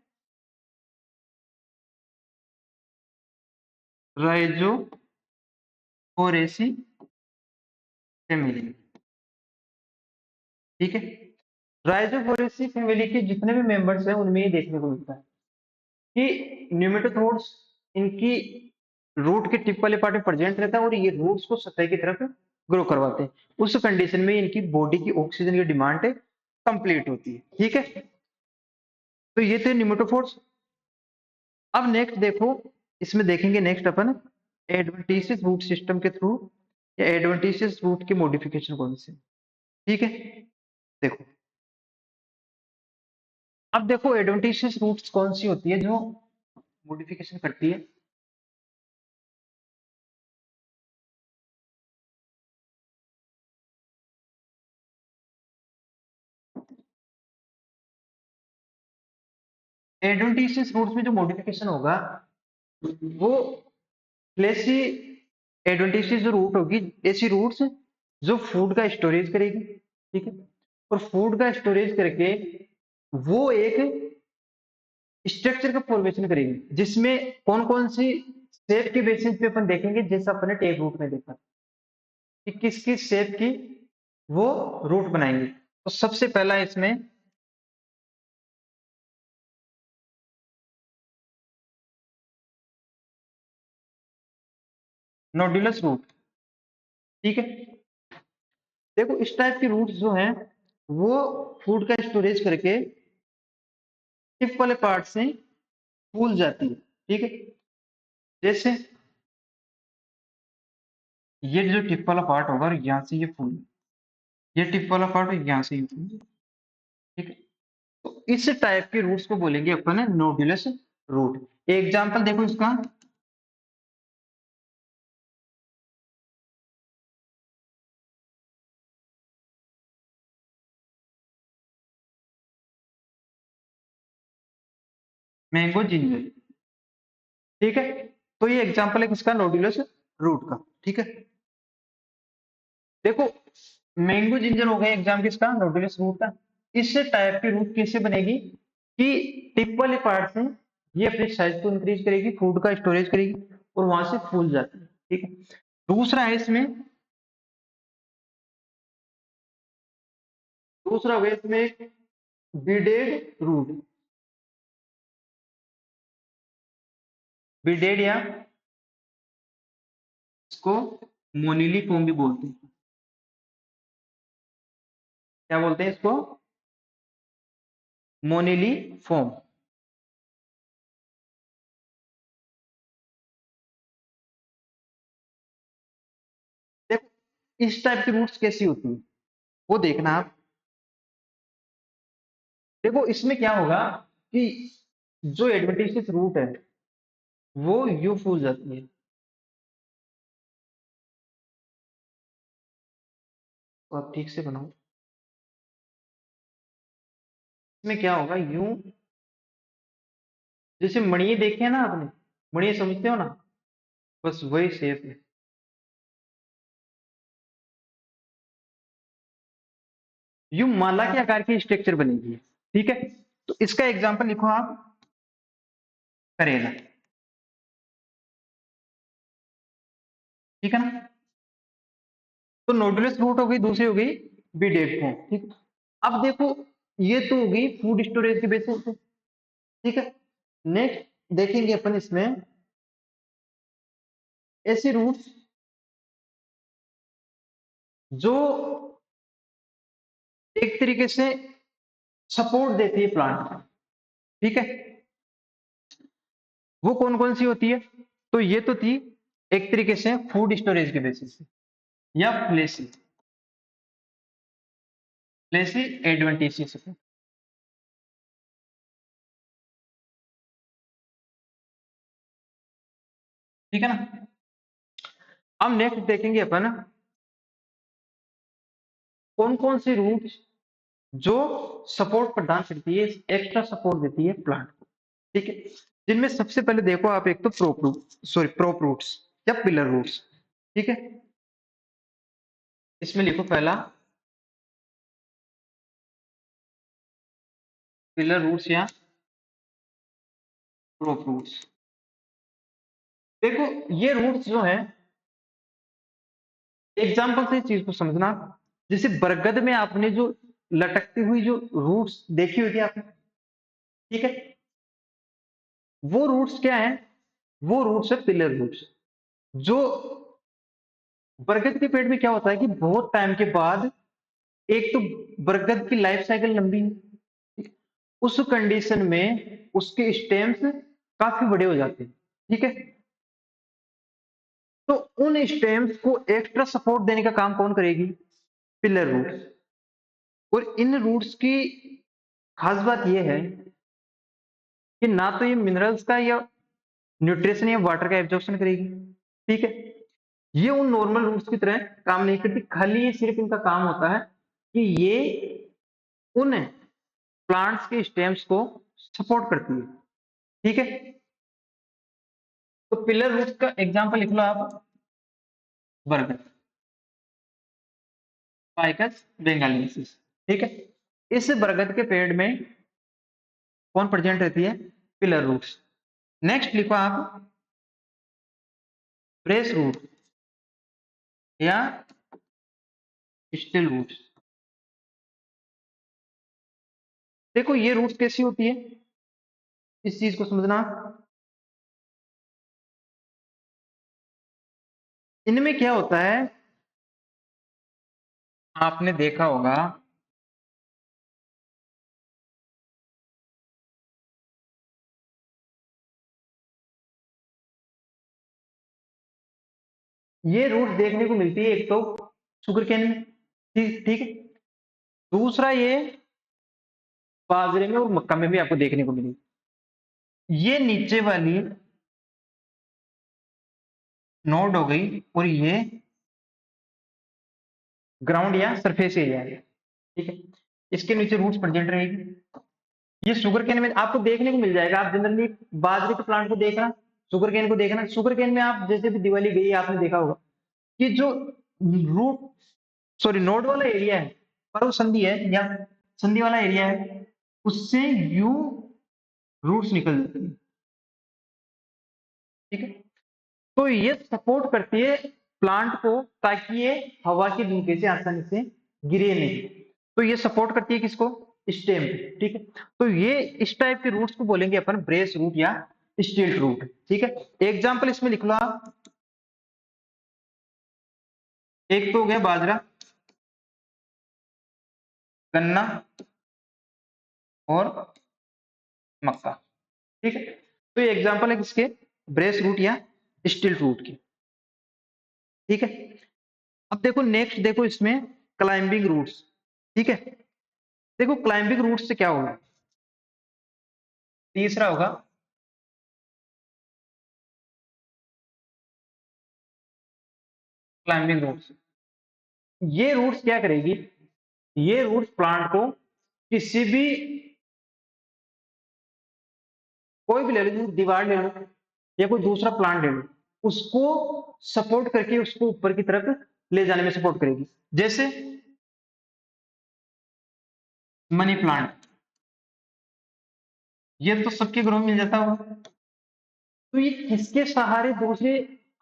राइजोफोरेसी फैमिली, ठीक है। राइजोफोरेसी फैमिली के जितने भी मेंबर्स हैं उनमें ये देखने को मिलता है कि न्यूमेटोथोर्स इनकी रूट के टिप वाले पार्ट में प्रेजेंट रहता है, और ये रूट्स को सतह की तरफ ग्रो करवाते हैं। उस कंडीशन में इनकी बॉडी की ऑक्सीजन की डिमांड है कंप्लीट होती है। ठीक है, तो ये थे निमेटोफोर्स। अब नेक्स्ट देखो, इसमें देखेंगे नेक्स्ट अपन एडवेंटिशियस रूट सिस्टम के थ्रू या एडवेंटिशियस रूट के मॉडिफिकेशन कौन से। ठीक है, देखो अब देखो एडवेंटिशियस रूट्स कौन सी होती है जो मॉडिफिकेशन करती है। एडवेंटिशियस रूट्स में जो मॉडिफिकेशन होगा वो फ्लैशी एडवेंटिशियस जो रूट होगी, ऐसी रूट्स जो फूड का स्टोरेज करेगी। ठीक है, और फूड का स्टोरेज करके वो एक स्ट्रक्चर का फॉर्मेशन करेगी जिसमें कौन कौन सी शेप के बेसिस पे अपन देखेंगे, जैसा अपने टेप रूट में देखा कि किस किस शेप की वो रूट बनाएंगे। तो सबसे पहला इसमें नोडुलस रूट। ठीक है, देखो इस टाइप की रूट्स जो हैं वो फूड का स्टोरेज करके टिप वाले पार्ट से फूल जाती है। ठीक है, जैसे ये जो टिप वाला पार्ट होगा और यहाँ से ये फूल, ये टिप वाला पार्ट और यहाँ से ये फूल। ठीक है, तो इस टाइप के रूट्स को बोलेंगे अपन नोडुलस रूट। एग्जाम्पल देखो इसका, मैंगो जिंजर। ठीक है, तो ये एग्जाम्पल है किसका, नोडुलस रूट का। ठीक है, देखो मैंगो जिंजर हो गया एग्जाम किसका, नोडुलस रूट का। इस टाइप की रूट कैसे बनेगी कि टिप वाले पार्ट से ये अपनी साइज को इंक्रीज करेगी, फूड का स्टोरेज करेगी और वहां से फूल जाती है। ठीक है, दूसरा है इसमें, दूसरा वे इसमें बीडेड रूट, बीडेड या इसको मोनिली फॉर्म भी बोलते हैं। क्या बोलते हैं इसको, मोनिली फॉर्म। देखो इस टाइप की रूट्स कैसी होती है वो देखना आप। देखो इसमें क्या होगा कि जो एडवेंटिशियस रूट है वो यू फूल जाती है। तो आप ठीक से बनाओ, इसमें क्या होगा, यू जैसे मणि देखे हैं ना आपने, मणि समझते हो ना, बस वही शेप है। यू माला के आकार की स्ट्रक्चर बनेगी। ठीक है, तो इसका एग्जांपल लिखो आप, करेगा। ठीक है ना, तो नोडुलस रूट हो गई, दूसरी हो गई बीडेड फॉर्म। ठीक, अब देखो ये तो हो गई फूड स्टोरेज के बेसिस पे। ठीक है, नेक्स्ट देखेंगे अपन इसमें ऐसे रूट्स जो एक तरीके से सपोर्ट देती है प्लांट। ठीक है, वो कौन कौन सी होती है, तो ये तो थी एक तरीके से फूड स्टोरेज के बेसिस पे या फ्लेसी, फ्लेसी एडवेंटिशियस। ठीक है ना, अब नेक्स्ट देखेंगे अपन कौन कौन सी रूट जो सपोर्ट प्रदान करती है, एक्स्ट्रा सपोर्ट देती है प्लांट को। ठीक है, जिनमें सबसे पहले देखो आप, एक तो prop root, sorry prop roots या पिलर रूट्स। ठीक है, इसमें लिखो पहला पिलर रूट्स या प्रोप रूट्स। देखो ये रूट्स जो है, एग्जाम्पल से इस चीज को समझना, जैसे बरगद में आपने जो लटकती हुई जो रूट्स देखी होगी आपने। ठीक है, वो रूट्स क्या है, वो रूट्स है पिलर रूट्स। जो बरगद के पेड़ में क्या होता है कि बहुत टाइम के बाद एक तो बरगद की लाइफ साइकिल लंबी है, उस कंडीशन में उसके स्टेम्स काफी बड़े हो जाते हैं, ठीक है। तो उन स्टेम्स को एक्स्ट्रा सपोर्ट देने का काम कौन करेगी? Pillar roots. और इन रूट्स की खास बात यह है कि ना तो ये मिनरल्स का या न्यूट्रिशन या वाटर का एब्जॉर्प्शन करेगी, ठीक है। ये उन नॉर्मल रूट्स की तरह काम नहीं करती, खाली ये सिर्फ इनका काम होता है कि ये उन प्लांट्स के स्टेम्स को सपोर्ट करती है, ठीक है। तो पिलर रूट्स का एग्जांपल लिख लो आप, बरगद, फाइकस बेंगालिनेसिस, ठीक है। इस बरगद के पेड़ में कौन प्रेजेंट रहती है? Pillar roots. नेक्स्ट लिखो आप ब्रेस रूट या स्टिल रूट्स। देखो ये रूट्स कैसी होती है, इस चीज को समझना। इनमें क्या होता है, आपने देखा होगा ये रूट्स देखने को मिलती है एक तो शुगर केन में, ठीक ठीक है। दूसरा ये बाजरे में और मक्का में भी आपको देखने को मिलेगी। ये नीचे वाली नोड हो गई और ये ग्राउंड या सरफेस एरिया है, ठीक है। इसके नीचे रूट्स प्रेजेंट रहेगी। ये शुगर केन में आपको देखने को मिल जाएगा। आप जनरली बाजरे के प्लांट को देखना, शुगर केन को देखना। शुगर केन में आप जैसे भी दिवाली गई आपने देखा होगा कि जो रूट सॉरी नोड वाला एरिया है, पर्व संधि है या संधि वाला एरिया है, उससे यू रूट्स निकल जाती है, ठीक है। तो ये सपोर्ट करती है प्लांट को ताकि ये हवा के झोंके से आसानी से गिरे नहीं। तो ये सपोर्ट करती है किसको? स्टेम, ठीक है। तो ये इस टाइप के रूट्स को बोलेंगे अपन ब्रेस रूट या स्टिल्ट रूट, ठीक है। एग्जांपल इसमें लिख लो आप, एक तो हो गया बाजरा, गन्ना और मक्का, ठीक है। तो ये एग्जांपल है किसके? ब्रेस रूट या स्टिल्ट रूट के, ठीक है। अब देखो नेक्स्ट, देखो इसमें क्लाइंबिंग रूट्स, ठीक है। देखो क्लाइंबिंग रूट्स से क्या होगा, तीसरा होगा क्लाइंबिंग रूट्स। ये रूट्स क्या करेगी, ये रूट्स प्लांट को किसी भी, कोई भी ले लो, दीवार ले लो या कोई दूसरा प्लांट ले लो, उसको सपोर्ट करके उसको ऊपर की तरफ ले जाने में सपोर्ट करेगी। जैसे मनी प्लांट, ये तो सबके घरों में मिल जाता होगा। तो ये किसके सहारे दूसरे,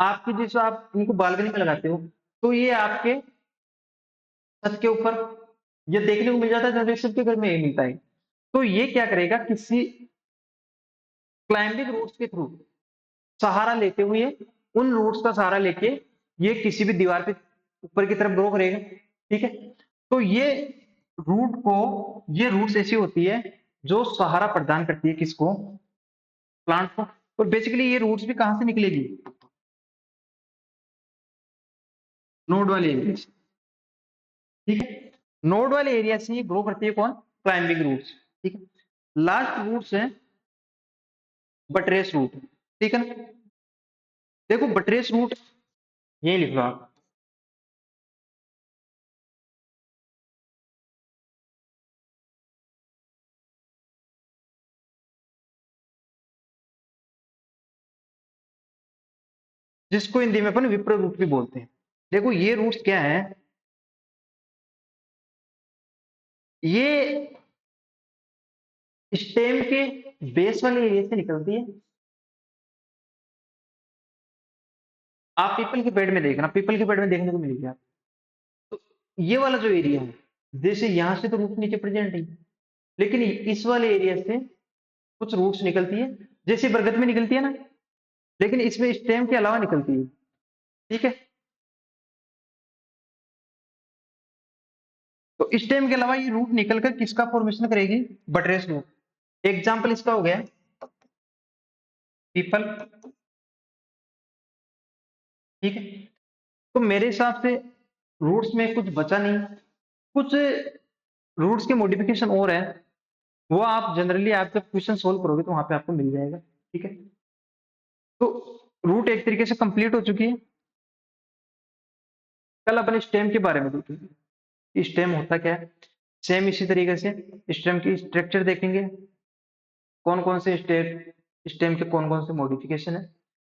आपके जैसे आप इनको बालकनी में लगाते हो, तो ये आपके छत के ऊपर ये देखने को मिल जाता है, जनरली सबके घर में ये मिलता है। तो ये क्या करेगा, किसी क्लाइंबिंग रूट्स के थ्रू सहारा लेते हुए, उन रूट्स का सहारा लेके ये किसी भी दीवार पे ऊपर की तरफ ग्रो करेगा, ठीक है। तो ये रूट्स ऐसी होती है जो सहारा प्रदान करती है किसको? प्लांट को। और बेसिकली ये रूट्स भी कहां से निकलेगी? नोड वाले एरिया से, ठीक है। नोड वाले एरिया से ये ग्रो करती है कौन? क्लाइंबिंग रूट्स, ठीक है। लास्ट रूट्स है बटरेस रूट, ठीक है ना। देखो बटरेस रूट ये लिख लो आप, जिसको हिंदी में अपन विप्र रूट भी बोलते हैं। देखो ये रूट्स क्या है, ये स्टेम के बेस वाले एरिया से निकलती है। आप पीपल के पेड़ में देखना, पीपल के पेड़ में देखने को मिलेगी आप। तो ये वाला जो एरिया है, जैसे यहां से तो रूट नीचे प्रेजेंट है, लेकिन इस वाले एरिया से कुछ रूट्स निकलती है, जैसे बरगद में निकलती है ना, लेकिन इसमें स्टेम के अलावा निकलती है, ठीक है। तो स्टेम के अलावा ये रूट निकलकर किसका फॉर्मेशन करेगी? Buttress root. एग्जाम्पल इसका हो गया पीपल। ठीक है, तो मेरे हिसाब से रूट्स में कुछ बचा नहीं। कुछ रूट्स के मॉडिफिकेशन और है, वो आप जनरली आप जब क्वेश्चन सोल्व करोगे तो वहां पे आपको मिल जाएगा। ठीक है, तो रूट एक तरीके से कंप्लीट हो चुकी है। कल अपन स्टेम के बारे में देखेंगे, स्टेम होता क्या है। सेम इसी तरीके से स्टेम की स्ट्रक्चर देखेंगे, कौन कौन से स्टेम के कौन कौन से मॉडिफिकेशन है,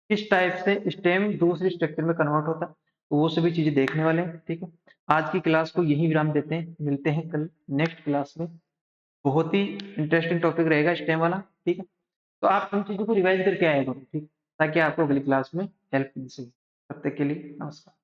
किस टाइप से स्टेम दूसरे स्ट्रक्चर में कन्वर्ट होता है, तो वो सभी चीजें देखने वाले हैं। ठीक है, आज की क्लास को यही विराम देते हैं, मिलते हैं कल नेक्स्ट क्लास में। बहुत ही इंटरेस्टिंग टॉपिक रहेगा स्टेम वाला। ठीक है, तो आप उन चीजों को रिवाइज करके आया करो, ठीक, ताकि आपको अगली क्लास में हेल्प मिल सके। तब तक के लिए नमस्कार।